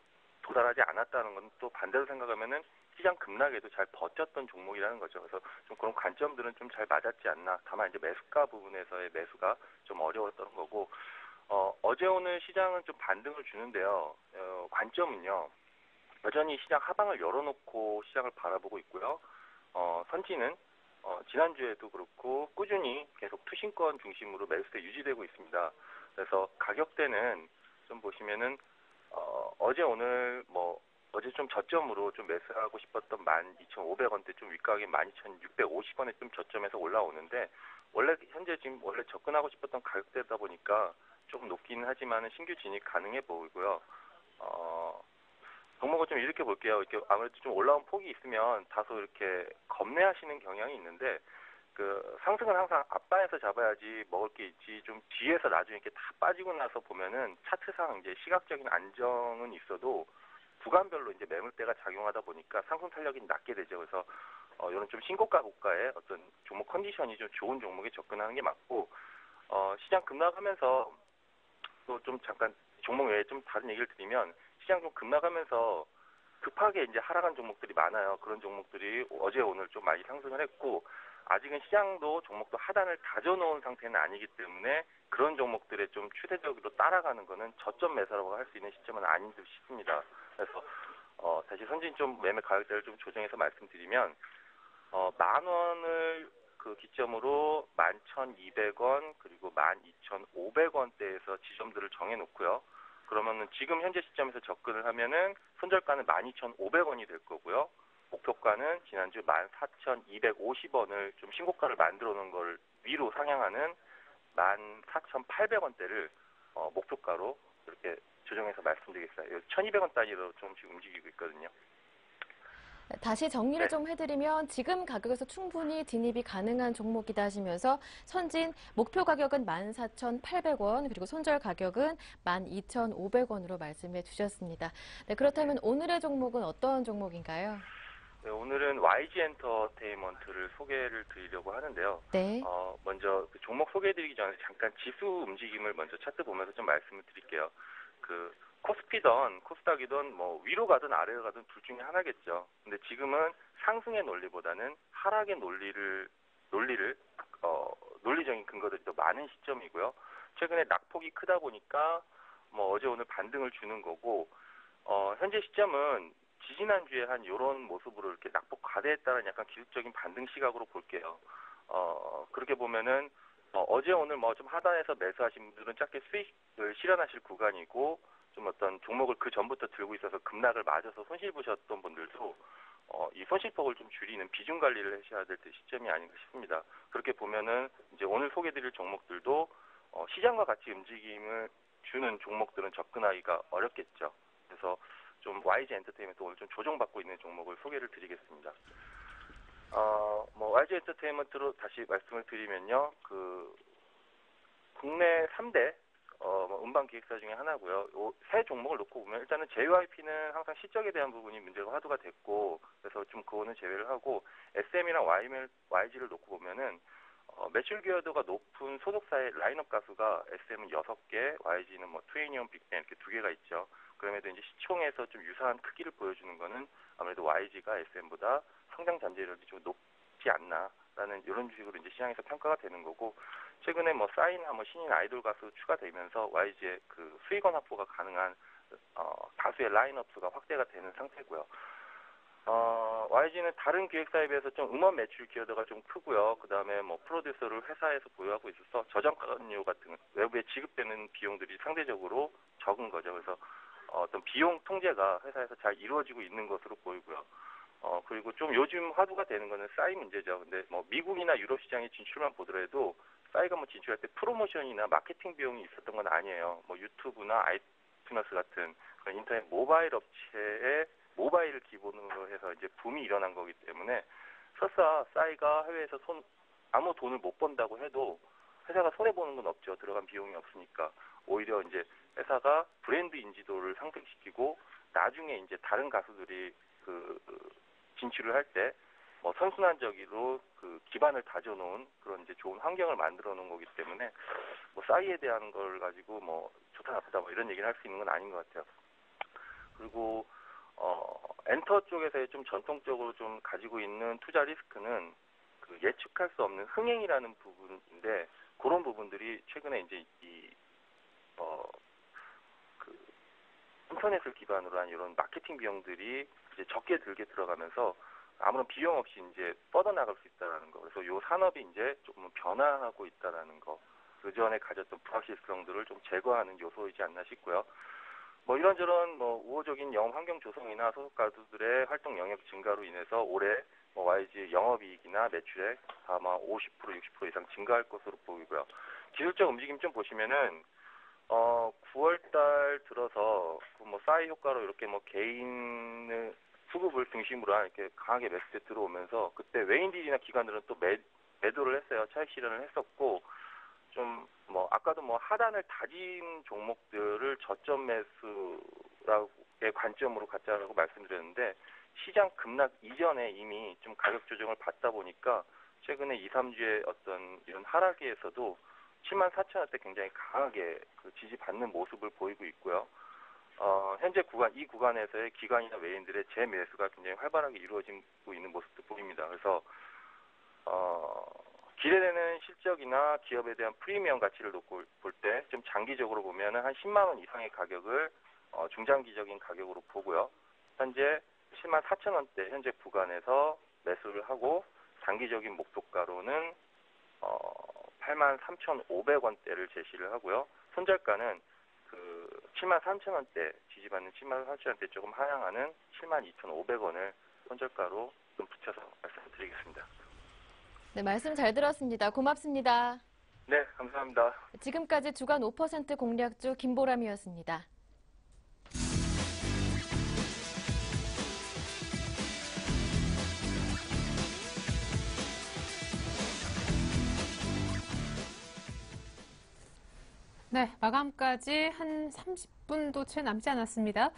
도달하지 않았다는 건 또 반대로 생각하면은 시장 급락에도 잘 버텼던 종목이라는 거죠. 그래서 좀 그런 관점들은 좀 잘 맞았지 않나. 다만 이제 매수가 부분에서의 매수가 좀 어려웠던 거고, 어제 오늘 시장은 좀 반등을 주는데요. 관점은요. 여전히 시장 하방을 열어놓고 시장을 바라보고 있고요. 선지는 지난주에도 그렇고 꾸준히 계속 투신권 중심으로 매수세 유지되고 있습니다. 그래서 가격대는 좀 보시면은 어제 오늘 어제 좀 저점으로 좀 매수하고 싶었던 12,500원대 좀 윗가격인 12,650원에 좀 저점에서 올라오는데 원래 현재 지금 원래 접근하고 싶었던 가격대다 보니까 조금 높기는 하지만 신규 진입 가능해 보이고요. 종목을 좀 이렇게 볼게요. 이렇게 아무래도 좀 올라온 폭이 있으면 다소 이렇게 겁내하시는 경향이 있는데 그 상승은 항상 앞바에서 잡아야지 먹을 게 있지 좀 뒤에서 나중에 이렇게 다 빠지고 나서 보면은 차트상 이제 시각적인 안정은 있어도 구간별로 이제 매물대가 작용하다 보니까 상승 탄력이 낮게 되죠. 그래서 이런 좀 신고가 고가의 어떤 종목 컨디션이 좀 좋은 종목에 접근하는 게 맞고 시장 급락하면서 또 좀 잠깐 종목 외에 좀 다른 얘기를 드리면 시장 좀 급락하면서 급하게 이제 하락한 종목들이 많아요. 그런 종목들이 어제 오늘 좀 많이 상승을 했고 아직은 시장도 종목도 하단을 다져놓은 상태는 아니기 때문에 그런 종목들에 좀 추세적으로 따라가는 거는 저점 매수라고 할 수 있는 시점은 아닌 듯 싶습니다. 그래서 다시 선진 좀 매매 가격대를 좀 조정해서 말씀드리면 10,000원을 그 기점으로 11,200원 그리고 12,500원대에서 지점들을 정해놓고요. 그러면은 지금 현재 시점에서 접근을 하면은 손절가는 12,500원이 될 거고요. 목표가는 지난주 14,250원을 좀 신고가를 만들어 놓은 걸 위로 상향하는 14,800원대를 목표가로 이렇게 조정해서 말씀드리겠습니다. 1,200원 단위로 좀 지금 움직이고 있거든요. 다시 정리를 좀 해드리면 지금 가격에서 충분히 진입이 가능한 종목이다 하시면서 선진 목표 가격은 14,800원 그리고 손절 가격은 12,500원으로 말씀해 주셨습니다. 네, 그렇다면 오늘의 종목은 어떤 종목인가요? 네, 오늘은 YG 엔터테인먼트를 소개를 드리려고 하는데요. 네. 먼저 그 종목 소개해드리기 전에 잠깐 지수 움직임을 먼저 차트 보면서 좀 말씀을 드릴게요. 그 코스피든 코스닥이든 뭐 위로 가든 아래로 가든 둘 중에 하나겠죠. 근데 지금은 상승의 논리보다는 하락의 논리적인 근거들이 더 많은 시점이고요. 최근에 낙폭이 크다 보니까 뭐 어제 오늘 반등을 주는 거고 현재 시점은 지지난주에 한 이런 모습으로 이렇게 낙폭 과대에 따른 약간 기술적인 반등 시각으로 볼게요. 그렇게 보면은 어제 오늘 뭐 좀 하단에서 매수하신 분들은 짧게 수익을 실현하실 구간이고 좀 어떤 종목을 그 전부터 들고 있어서 급락을 맞아서 손실 보셨던 분들도 이 손실폭을 좀 줄이는 비중 관리를 하셔야 될 시점이 아닌가 싶습니다. 그렇게 보면은 이제 오늘 소개드릴 종목들도 시장과 같이 움직임을 주는 종목들은 접근하기가 어렵겠죠. 그래서 좀 YG 엔터테인먼트 오늘 좀 조정받고 있는 종목을 소개를 드리겠습니다. YG 엔터테인먼트로 다시 말씀을 드리면요, 그 국내 3대 음반 기획사 중에 하나고요. 세 종목을 놓고 보면 일단은 JYP는 항상 실적에 대한 부분이 문제가 화두가 됐고 그래서 좀 그거는 제외를 하고 SM이랑 YG를 놓고 보면은 매출 기여도가 높은 소속사의 라인업 가수가 SM은 6개, YG는 뭐 트웨이니온 빅뱅 이렇게 2개가 있죠. 그럼에도 이제 시총에서 좀 유사한 크기를 보여주는 거는 아무래도 YG가 SM보다 성장 잠재력이 좀 높지 않나라는 이런 식으로 이제 시장에서 평가가 되는 거고 최근에 뭐 싸이나 뭐 신인 아이돌 가수 추가되면서 YG의 그 수익원 확보가 가능한 다수의 라인업 수가 확대가 되는 상태고요. YG는 다른 기획사에 비해서 좀 음원 매출 기여도가 좀 크고요. 그 다음에 뭐 프로듀서를 회사에서 보유하고 있어서 저작권료 같은 외부에 지급되는 비용들이 상대적으로 적은 거죠. 그래서 어떤 비용 통제가 회사에서 잘 이루어지고 있는 것으로 보이고요. 그리고 좀 요즘 화두가 되는 거는 싸이 문제죠. 근데 뭐 미국이나 유럽 시장에 진출만 보더라도 싸이가 뭐 진출할 때 프로모션이나 마케팅 비용이 있었던 건 아니에요. 뭐 유튜브나 아이튠스 같은 그런 인터넷 모바일 업체의 모바일을 기본으로 해서 이제 붐이 일어난 거기 때문에 설사 싸이가 해외에서 아무 돈을 못 번다고 해도 회사가 손해 보는 건 없죠. 들어간 비용이 없으니까. 오히려 이제 회사가 브랜드 인지도를 상승시키고 나중에 이제 다른 가수들이 진출을 할 때 뭐 선순환적으로 기반을 다져놓은 그런 이제 좋은 환경을 만들어 놓은 거기 때문에 뭐 싸이에 대한 걸 가지고 뭐 좋다 나쁘다 뭐 이런 얘기를 할 수 있는 건 아닌 것 같아요. 그리고 엔터 쪽에서의 좀 전통적으로 좀 가지고 있는 투자 리스크는 예측할 수 없는 흥행이라는 부분인데 그런 부분들이 최근에 이제 인터넷을 기반으로 한 이런 마케팅 비용들이 이제 적게 들게 들어가면서 아무런 비용 없이 이제 뻗어나갈 수 있다라는 거. 그래서 이 산업이 이제 조금 변화하고 있다라는 거. 그 전에 가졌던 불확실성들을 좀 제거하는 요소이지 않나 싶고요. 뭐 이런저런 뭐 우호적인 영업 환경 조성이나 소속 가수들의 활동 영역 증가로 인해서 올해 뭐 YG 영업이익이나 매출액 아마 50% 60% 이상 증가할 것으로 보이고요. 기술적 움직임 좀 보시면은 9월달 들어서 뭐 싸이 효과로 이렇게 뭐 개인 수급을 중심으로 이렇게 강하게 매수세 들어오면서 그때 외인들이나 기관들은 또 매도를 했어요. 차익 실현을 했었고 좀 뭐 아까도 뭐 하단을 다진 종목들을 저점 매수라고의 관점으로 갖자라고 말씀드렸는데 시장 급락 이전에 이미 좀 가격 조정을 받다 보니까 최근에 2, 3주의 어떤 이런 하락에서도 74,000원대 굉장히 강하게 지지받는 모습을 보이고 있고요. 현재 이 구간에서의 기관이나 외인들의 재매수가 굉장히 활발하게 이루어지고 있는 모습도 보입니다. 그래서 기대되는 실적이나 기업에 대한 프리미엄 가치를 놓고 볼 때 좀 장기적으로 보면은 한 10만 원 이상의 가격을 중장기적인 가격으로 보고요. 현재 74,000원대 현재 구간에서 매수를 하고 장기적인 목표가로는 83,500원대를 제시를 하고요. 손절가는 73,000원대 지지받는 73,000원대 조금 하향하는 72,500원을 손절가로 좀 붙여서 말씀드리겠습니다. 네, 말씀 잘 들었습니다. 고맙습니다. 네, 감사합니다. 지금까지 주간 5% 공략주 김보람이었습니다. 네, 마감까지 한 30분도 채 남지 않았습니다.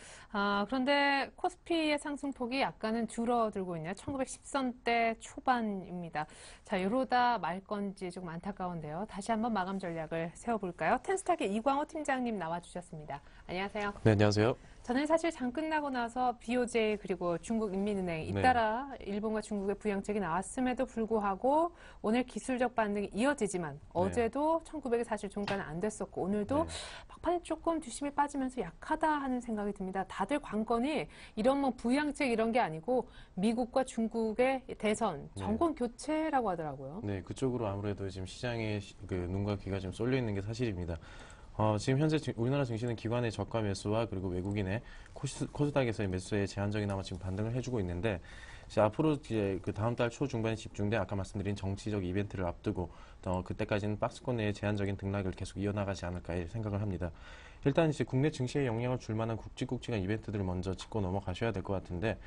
그런데 코스피의 상승폭이 약간은 줄어들고 있네요. 1910선대 초반입니다. 자, 이러다 말 건지 조금 안타까운데요. 다시 한번 마감 전략을 세워볼까요? 텐스탁의 이광호 팀장님 나와주셨습니다. 안녕하세요. 네, 안녕하세요. 저는 사실 장 끝나고 나서 BOJ 그리고 중국인민은행 잇따라 일본과 중국의 부양책이 나왔음에도 불구하고 오늘 기술적 반등이 이어지지만 어제도 1900이 사실 종가는 안 됐었고 오늘도 막판에 조금 뒷심이 빠지면서 약하다 하는 생각이 듭니다. 다들 관건이 이런 뭐 부양책 이런 게 아니고 미국과 중국의 대선, 정권 교체라고 하더라고요. 네, 그쪽으로 아무래도 지금 시장에 눈과 귀가 좀 쏠려 있는 게 사실입니다. 지금 현재 우리나라 증시는 기관의 저가 매수와 그리고 외국인의 코스닥에서의 매수에 제한적이나마 지금 반등을 해주고 있는데 이제 앞으로 이제 그 다음 달 초 중반에 집중돼 아까 말씀드린 정치적 이벤트를 앞두고 그때까지는 박스권 내의 제한적인 등락을 계속 이어나가지 않을까 생각을 합니다. 일단 이제 국내 증시에 영향을 줄 만한 굵직굵직한 이벤트들을 먼저 짚고 넘어가셔야 될 것 같은데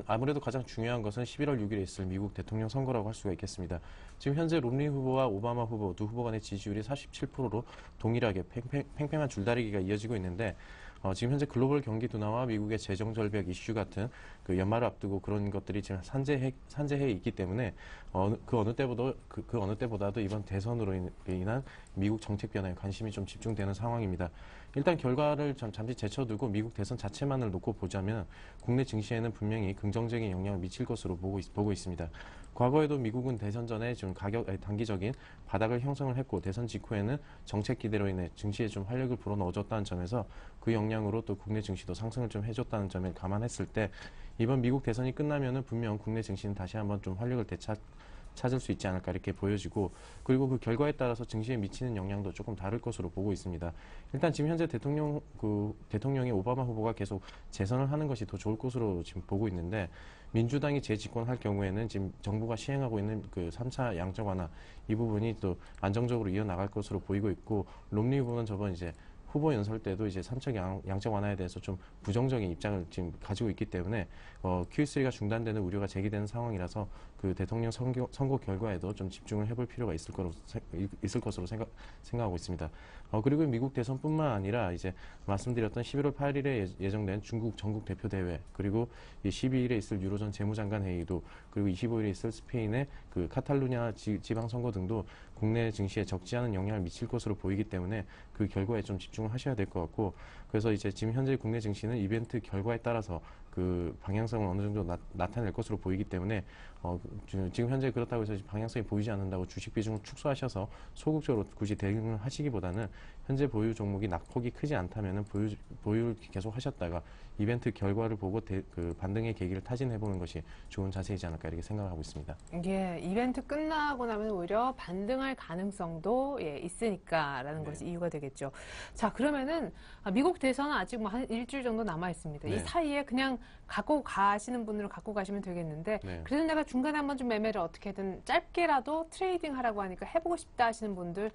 아무래도 가장 중요한 것은 11월 6일에 있을 미국 대통령 선거라고 할 수가 있겠습니다. 지금 현재 롬니 후보와 오바마 후보 두 후보 간의 지지율이 47%로 동일하게 팽팽한 줄다리기가 이어지고 있는데 지금 현재 글로벌 경기 둔화와 미국의 재정 절벽 이슈 같은 그 연말을 앞두고 그런 것들이 지금 산재해 있기 때문에 그 어느 때보다도 이번 대선으로 인한 미국 정책 변화에 관심이 좀 집중되는 상황입니다. 일단 결과를 잠시 제쳐두고 미국 대선 자체만을 놓고 보자면 국내 증시에는 분명히 긍정적인 영향을 미칠 것으로 보고 있습니다. 과거에도 미국은 대선 전에 좀 단기적인 바닥을 형성을 했고 대선 직후에는 정책 기대로 인해 증시에 좀 활력을 불어넣어줬다는 점에서 그 영향으로 또 국내 증시도 상승을 좀 해줬다는 점을 감안했을 때 이번 미국 대선이 끝나면은 분명 국내 증시는 다시 한번 좀 활력을 찾을 수 있지 않을까 이렇게 보여지고 그리고 그 결과에 따라서 증시에 미치는 영향도 조금 다를 것으로 보고 있습니다. 일단 지금 현재 대통령의 오바마 후보가 계속 재선을 하는 것이 더 좋을 것으로 지금 보고 있는데 민주당이 재집권할 경우에는 지금 정부가 시행하고 있는 그 3차 양적 완화 이 부분이 또 안정적으로 이어나갈 것으로 보이고 있고 롬니 후보는 저번 이제 후보 연설 때도 이제 삼척 양적 완화에 대해서 좀 부정적인 입장을 지금 가지고 있기 때문에 Q3가 중단되는 우려가 제기되는 상황이라서 그 대통령 선거 결과에도 좀 집중을 해볼 필요가 있을 것으로 생각하고 있습니다. 그리고 미국 대선뿐만 아니라 이제 말씀드렸던 11월 8일에 예정된 중국 전국 대표 대회, 그리고 12일에 있을 유로존 재무장관 회의도, 그리고 25일에 있을 스페인의 그 카탈루냐 지방 선거 등도 국내 증시에 적지 않은 영향을 미칠 것으로 보이기 때문에 그 결과에 좀 집중을 하셔야 될 것 같고, 그래서 이제 지금 현재 국내 증시는 이벤트 결과에 따라서 그 방향성을 어느 정도 나타낼 것으로 보이기 때문에 지금 현재 그렇다고 해서 방향성이 보이지 않는다고 주식 비중을 축소하셔서 소극적으로 굳이 대응을 하시기보다는 현재 보유 종목이 낙폭이 크지 않다면은 보유를 계속 하셨다가 이벤트 결과를 보고 그 반등의 계기를 타진해보는 것이 좋은 자세이지 않을까 이렇게 생각하고 있습니다. 예, 이벤트 끝나고 나면 오히려 반등할 가능성도 있으니까라는 것이 이유가 되겠죠. 자, 그러면은 미국 대선은 아직 뭐 한 일주일 정도 남아 있습니다. 이 사이에 그냥 갖고 가시는 분으로 갖고 가시면 되겠는데, 그래서 내가 중간에 한번 좀 매매를 어떻게든 짧게라도 트레이딩 하라고 하니까 해보고 싶다 하시는 분들,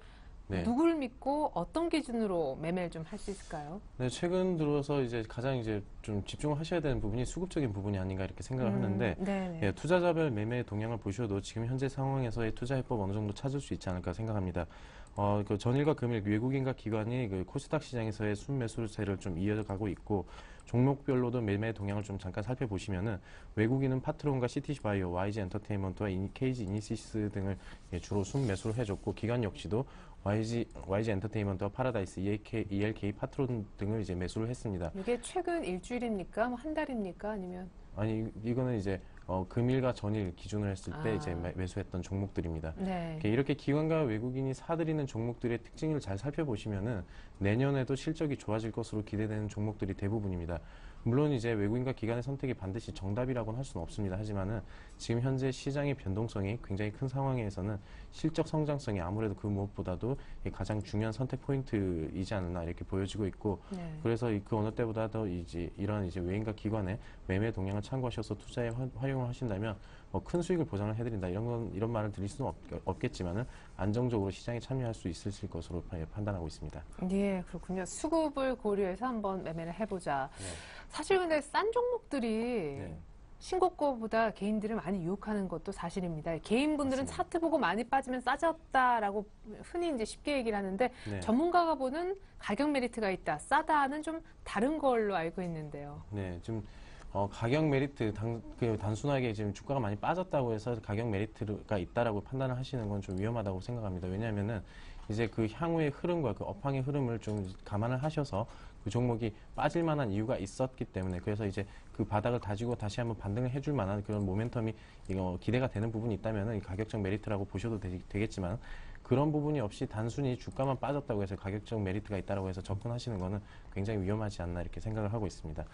누구를 믿고 어떤 기준으로 매매를 좀 할 수 있을까요? 네, 최근 들어서 이제 가장 이제 좀 집중을 하셔야 되는 부분이 수급적인 부분이 아닌가 이렇게 생각을 하는데, 투자자별 매매 동향을 보셔도 지금 현재 상황에서의 투자 해법 어느 정도 찾을 수 있지 않을까 생각합니다. 그 전일과 금일 외국인과 기관이 그 코스닥 시장에서의 순매수세를 좀 이어가고 있고, 종목별로도 매매 동향을 좀 잠깐 살펴보시면은 외국인은 파트론과 시티바이오, YG 엔터테인먼트와 KG 이니시스 등을 주로 순매수를 해줬고, 기관 역시도 YG 엔터테인먼트와 파라다이스, ELK 파트론 등을 이제 매수를 했습니다. 이게 최근 일주일입니까? 뭐 한 달입니까? 아니면? 아니, 이거는 이제 금일과 전일 기준을 했을 때 이제 매수했던 종목들입니다. 이렇게 기관과 외국인이 사들이는 종목들의 특징을 잘 살펴보시면은 내년에도 실적이 좋아질 것으로 기대되는 종목들이 대부분입니다. 물론 이제 외국인과 기관의 선택이 반드시 정답이라고는 할 수는 없습니다. 하지만은 지금 현재 시장의 변동성이 굉장히 큰 상황에서는 실적 성장성이 아무래도 그 무엇보다도 가장 중요한 선택 포인트이지 않나 이렇게 보여지고 있고, 그래서 그 어느 때보다도 이제 이런 이제 외인과 기관의 매매 동향을 참고하셔서 투자에 활용을 하신다면 큰 수익을 보장을 해드린다 이런 말을 드릴 수는 없겠지만은 안정적으로 시장에 참여할 수 있으실 것으로 판단하고 있습니다. 예, 그렇군요. 수급을 고려해서 한번 매매를 해보자. 사실 근데 싼 종목들이 신고가보다 개인들을 많이 유혹하는 것도 사실입니다. 개인분들은 맞습니다. 차트 보고 많이 빠지면 싸졌다라고 흔히 이제 쉽게 얘기를 하는데, 전문가가 보는 가격 메리트가 있다, 싸다는 좀 다른 걸로 알고 있는데요. 네, 지금 가격 메리트 단순하게 지금 주가가 많이 빠졌다고 해서 가격 메리트가 있다라고 판단을 하시는 건 좀 위험하다고 생각합니다. 왜냐하면은 이제 그 향후의 흐름과 그 업황의 흐름을 좀 감안을 하셔서 그 종목이 빠질 만한 이유가 있었기 때문에, 그래서 이제 그 바닥을 다지고 다시 한번 반등을 해줄 만한 그런 모멘텀이 기대가 되는 부분이 있다면은 가격적 메리트라고 보셔도 되겠지만, 그런 부분이 없이 단순히 주가만 빠졌다고 해서 가격적 메리트가 있다고 해서 접근하시는 거는 굉장히 위험하지 않나 이렇게 생각을 하고 있습니다.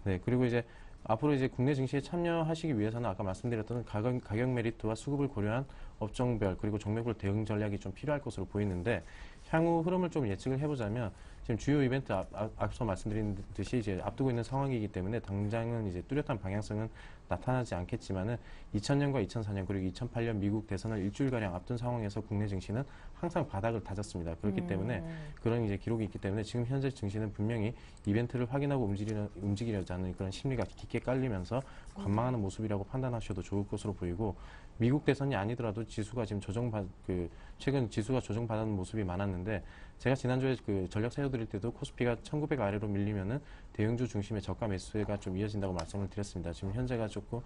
네, 그리고 이제 앞으로 이제 국내 증시에 참여하시기 위해서는 아까 말씀드렸던 가격 메리트와 수급을 고려한 업종별 그리고 종목별 대응 전략이 좀 필요할 것으로 보이는데, 향후 흐름을 좀 예측을 해보자면 지금 주요 이벤트 앞서 말씀드린 듯이 이제 앞두고 있는 상황이기 때문에 당장은 이제 뚜렷한 방향성은 나타나지 않겠지만은 2000년과 2004년 그리고 2008년 미국 대선을 일주일가량 앞둔 상황에서 국내 증시는 항상 바닥을 다졌습니다. 그렇기 때문에 그런 이제 기록이 있기 때문에 지금 현재 증시는 분명히 이벤트를 확인하고 움직이려지 않는 그런 심리가 깊게 깔리면서 관망하는 모습이라고 판단하셔도 좋을 것으로 보이고, 미국 대선이 아니더라도 지수가 지금 최근 지수가 조정받는 모습이 많았는데, 제가 지난주에 그 전략 세워드릴 때도 코스피가 1900 아래로 밀리면은 대형주 중심의 저가 매수가 좀 이어진다고 말씀을 드렸습니다. 지금 현재가 조금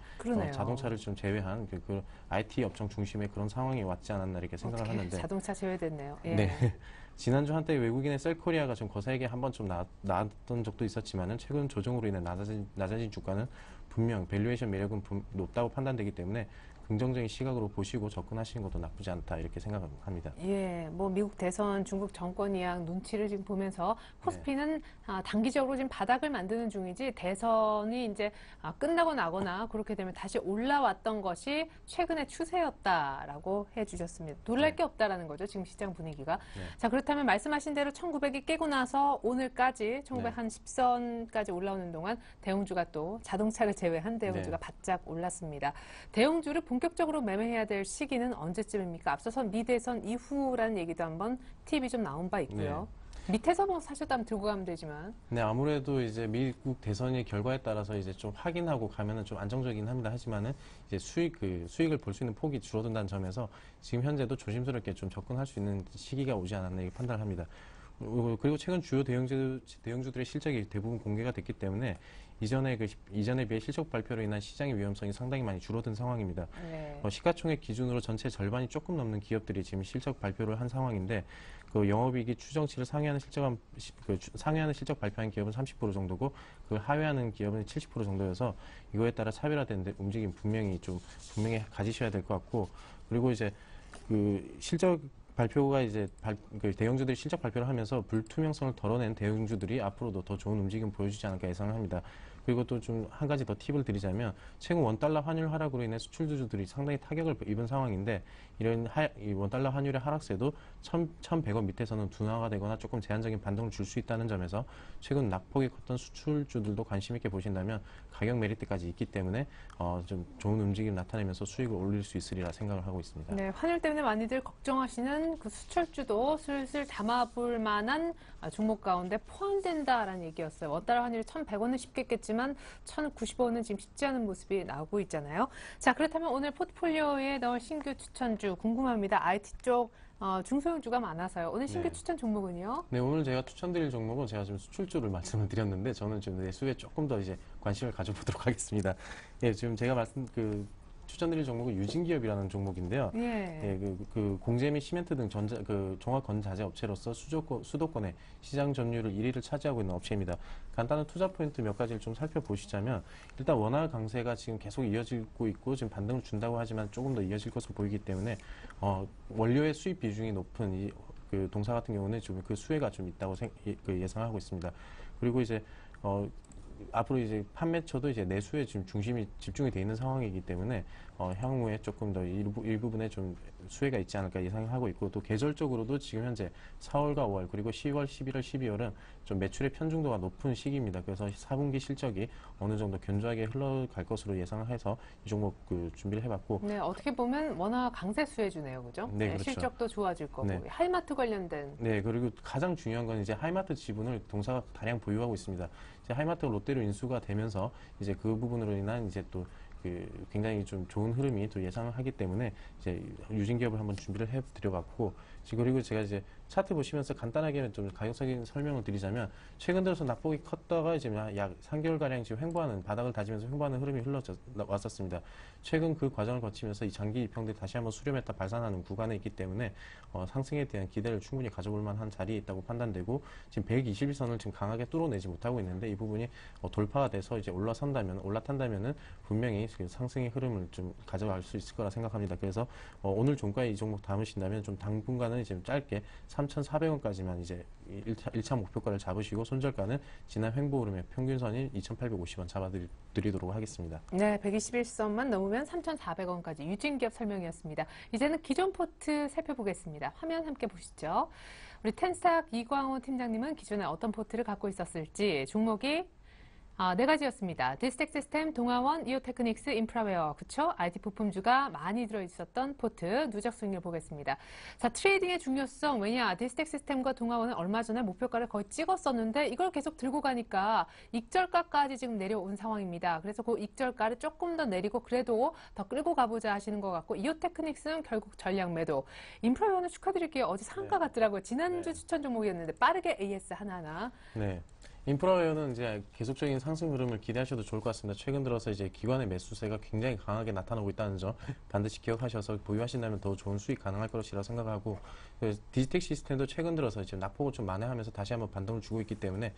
자동차를 좀 제외한 그 IT 업종 중심의 그런 상황이 왔지 않았나 이렇게 생각을 하는데, 자동차 제외됐네요. 예. 네. 지난주 한때 외국인의 셀코리아가 좀 거세게 한번 좀 나왔던 적도 있었지만은 최근 조정으로 인해 낮아진 주가는 분명 밸류에이션 매력은 높다고 판단되기 때문에 긍정적인 시각으로 보시고 접근하시는 것도 나쁘지 않다 이렇게 생각합니다. 예, 뭐 미국 대선, 중국 정권 이양 눈치를 지금 보면서 코스피는 단기적으로 지금 바닥을 만드는 중이지, 대선이 이제 끝나고 나거나 그렇게 되면 다시 올라왔던 것이 최근의 추세였다라고 해주셨습니다. 놀랄 게 없다라는 거죠, 지금 시장 분위기가. 자, 그렇다면 말씀하신 대로 1900이 깨고 나서 오늘까지 1910선까지 올라오는 동안 대형주가 또 자동차를 제외한 대형주가 바짝 올랐습니다. 대형주를 본격적으로 매매해야 될 시기는 언제쯤입니까? 앞서서 미 대선 이후라는 얘기도 한번 팁이 좀 나온 바 있고요. 밑에서 뭐 사셨다면 들고 가면 되지만. 네, 아무래도 이제 미국 대선의 결과에 따라서 이제 좀 확인하고 가면은 좀 안정적이긴 합니다. 하지만은 이제 수익을 볼 수 있는 폭이 줄어든다는 점에서 지금 현재도 조심스럽게 좀 접근할 수 있는 시기가 오지 않았나 이렇게 판단을 합니다. 그리고 최근 주요 대형주들의 실적이 대부분 공개가 됐기 때문에 이전에 비해 실적 발표로 인한 시장의 위험성이 상당히 많이 줄어든 상황입니다. 네. 시가총액 기준으로 전체 절반이 조금 넘는 기업들이 지금 실적 발표를 한 상황인데 그 영업이익이 추정치를 상회하는 실적 발표한 기업은 30% 정도고 그걸 하회하는 기업은 70% 정도여서 이거에 따라 차별화된 움직임 분명히 가지셔야 될 것 같고 그리고 이제 그 실적 발표가 이제 그 대형주들이 실적 발표를 하면서 불투명성을 덜어낸 대형주들이 앞으로도 더 좋은 움직임 보여주지 않을까 예상을 합니다. 그리고 또 좀 한 가지 더 팁을 드리자면 최근 원달러 환율 하락으로 인해 수출주들이 상당히 타격을 입은 상황인데 이런 이 원달러 환율의 하락세도 1,100원 밑에서는 둔화가 되거나 조금 제한적인 반등을 줄 수 있다는 점에서 최근 낙폭이 컸던 수출주들도 관심 있게 보신다면 가격 메리트까지 있기 때문에 좀 좋은 움직임 나타내면서 수익을 올릴 수 있으리라 생각을 하고 있습니다. 네, 환율 때문에 많이들 걱정하시는 그 수출주도 슬슬 담아볼 만한 종목 가운데 포함된다라는 얘기였어요. 원달러 환율이 1,100원은 쉽겠지만 1,090원은 지금 쉽지 않은 모습이 나오고 있잖아요. 자, 그렇다면 오늘 포트폴리오에 넣을 신규 추천주 궁금합니다. IT 쪽 중소형주가 많아서요. 오늘 신규 네. 추천 종목은요? 네, 오늘 제가 추천드릴 종목은 제가 지금 수출주를 말씀을 드렸는데 저는 지금 내수에 조금 더 이제 관심을 가져보도록 하겠습니다. 예, 지금 제가 추천드릴 종목은 유진기업이라는 종목인데요. 예. 예, 그 공제 및 시멘트 등 종합 건자재 업체로서 수도권의 시장 점유율 1위를 차지하고 있는 업체입니다. 간단한 투자 포인트 몇 가지를 좀 살펴보시자면 일단 원화 강세가 지금 계속 이어지고 있고 지금 반등을 준다고 하지만 조금 더 이어질 것으로 보이기 때문에 원료의 수입 비중이 높은 그 동사 같은 경우는 좀 그 수혜가 좀 있다고 예상하고 있습니다. 그리고 이제 앞으로 이제 판매처도 이제 내수에 지금 중심이 집중이 돼 있는 상황이기 때문에 향후에 조금 더 일부분에 좀 수혜가 있지 않을까 예상하고 있고 또 계절적으로도 지금 현재 4월과 5월 그리고 10월, 11월, 12월은 좀 매출의 편중도가 높은 시기입니다. 그래서 4분기 실적이 어느 정도 견조하게 흘러갈 것으로 예상을 해서 이 종목 준비를 해봤고 네, 어떻게 보면 원화 강세 수혜주네요, 그죠? 네, 그렇죠. 실적도 좋아질 거고 네. 하이마트 관련된. 네, 그리고 가장 중요한 건 이제 하이마트 지분을 동사가 다량 보유하고 있습니다. 이제 하이마트가 롯데로 인수가 되면서 이제 그 부분으로 인한 이제 또 굉장히 좀 좋은 흐름이 또 예상을 하기 때문에 이제 유진기업을 한번 준비를 해드려봤고 그리고 제가 이제 차트 보시면서 간단하게 좀 가격적인 설명을 드리자면 최근 들어서 낙폭이 컸다가 이제 약 3개월가량 지금 바닥을 다지면서 횡보하는 흐름이 흘러왔었습니다. 최근 그 과정을 거치면서 이 장기 이평들이 다시 한번 수렴했다 발산하는 구간에 있기 때문에 상승에 대한 기대를 충분히 가져볼 만한 자리에 있다고 판단되고 지금 121선을 지금 강하게 뚫어내지 못하고 있는데 이 부분이 돌파가 돼서 이제 올라탄다면은 분명히 상승의 흐름을 좀 가져갈 수 있을 거라 생각합니다. 그래서 오늘 종가에 이 종목 담으신다면 좀 당분간은 이제 짧게 3,400원까지만 이제 1차 목표가를 잡으시고 손절가는 지난 횡보 흐름의 평균선인 2,850원 잡아드리도록 하겠습니다. 네, 121선만 넘으면 3,400원까지 유진기업 설명이었습니다. 이제는 기존 포트 살펴보겠습니다. 화면 함께 보시죠. 우리 텐스탁 이광호 팀장님은 기존에 어떤 포트를 갖고 있었을지 종목이 네 가지였습니다. 디스텍 시스템, 동아원, 이오테크닉스, 인프라웨어, 그쵸? IT 부품주가 많이 들어있었던 포트, 누적 수익률 보겠습니다. 자, 트레이딩의 중요성, 왜냐? 디스텍 시스템과 동아원은 얼마 전에 목표가를 거의 찍었었는데 이걸 계속 들고 가니까 익절가까지 지금 내려온 상황입니다. 그래서 그 익절가를 조금 더 내리고 그래도 더 끌고 가보자 하시는 것 같고 이오테크닉스는 결국 전량 매도. 인프라웨어는 축하드릴게요. 어제 상가 같더라고요. 지난주 추천 종목이었는데 빠르게 AS 하나하나. 네. 인프라웨어는 이제 계속적인 상승 흐름을 기대하셔도 좋을 것 같습니다. 최근 들어서 이제 기관의 매수세가 굉장히 강하게 나타나고 있다는 점 반드시 기억하셔서 보유하신다면 더 좋은 수익 가능할 것이라 생각하고 디지텍 시스템도 최근 들어서 이제 낙폭을 좀 만회하면서 다시 한번 반등을 주고 있기 때문에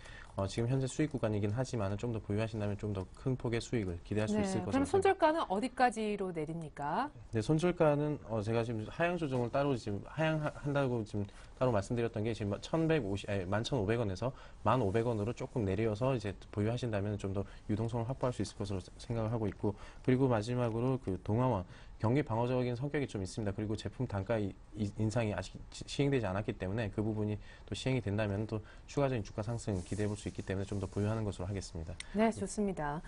지금 현재 수익 구간이긴 하지만 좀 더 보유하신다면 좀 더 큰 폭의 수익을 기대할 수 있을 것으로. 그럼 손절가는 어디까지로 내립니까? 네, 손절가는 제가 지금 하향 조정을 따로 지금 하향한다고 지금 따로 말씀드렸던 게 지금 11,500원에서 1,500원으로 조금 내려서 이제 보유하신다면 좀 더 유동성을 확보할 수 있을 것으로 생각을 하고 있고 그리고 마지막으로 그 동아원 경기 방어적인 성격이 좀 있습니다. 그리고 제품 단가 인상이 아직 시행되지 않았기 때문에 그 부분이 또 시행이 된다면 또 추가적인 주가 상승 기대해 볼 수 있기 때문에 좀 더 보유하는 것으로 하겠습니다. 네, 좋습니다.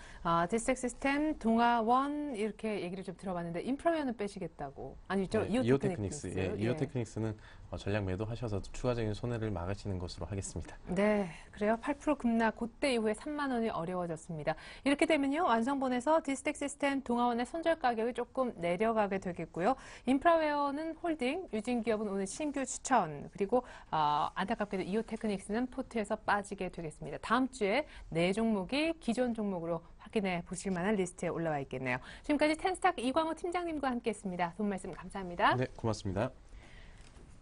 디스텍 시스템, 동아원 이렇게 얘기를 좀 들어봤는데 인프라웨어는 빼시겠다고. 아니죠? 네, 이오테크닉스. 예, 이오테크닉스는 전략 매도하셔서 추가적인 손해를 막으시는 것으로 하겠습니다. 네, 그래요. 8% 급락, 그때 이후에 3만 원이 어려워졌습니다. 이렇게 되면요, 완성본에서 디스텍 시스템, 동아원의 손절 가격이 조금 내려가게 되겠고요. 인프라웨어는 홀딩, 유진기업은 오늘 신규 추천, 그리고 안타깝게도 이오테크닉스는 포트에서 빠지게 되겠습니다. 다음 주에 4종목이 기존 종목으로 확인해 보실 만한 리스트에 올라와 있겠네요. 지금까지 텐스탁 이광호 팀장님과 함께했습니다. 도움 말씀 감사합니다. 네, 고맙습니다.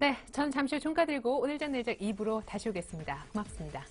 네, 전 잠시 후 종가 들고 오늘 장 내적 2부로 다시 오겠습니다. 고맙습니다.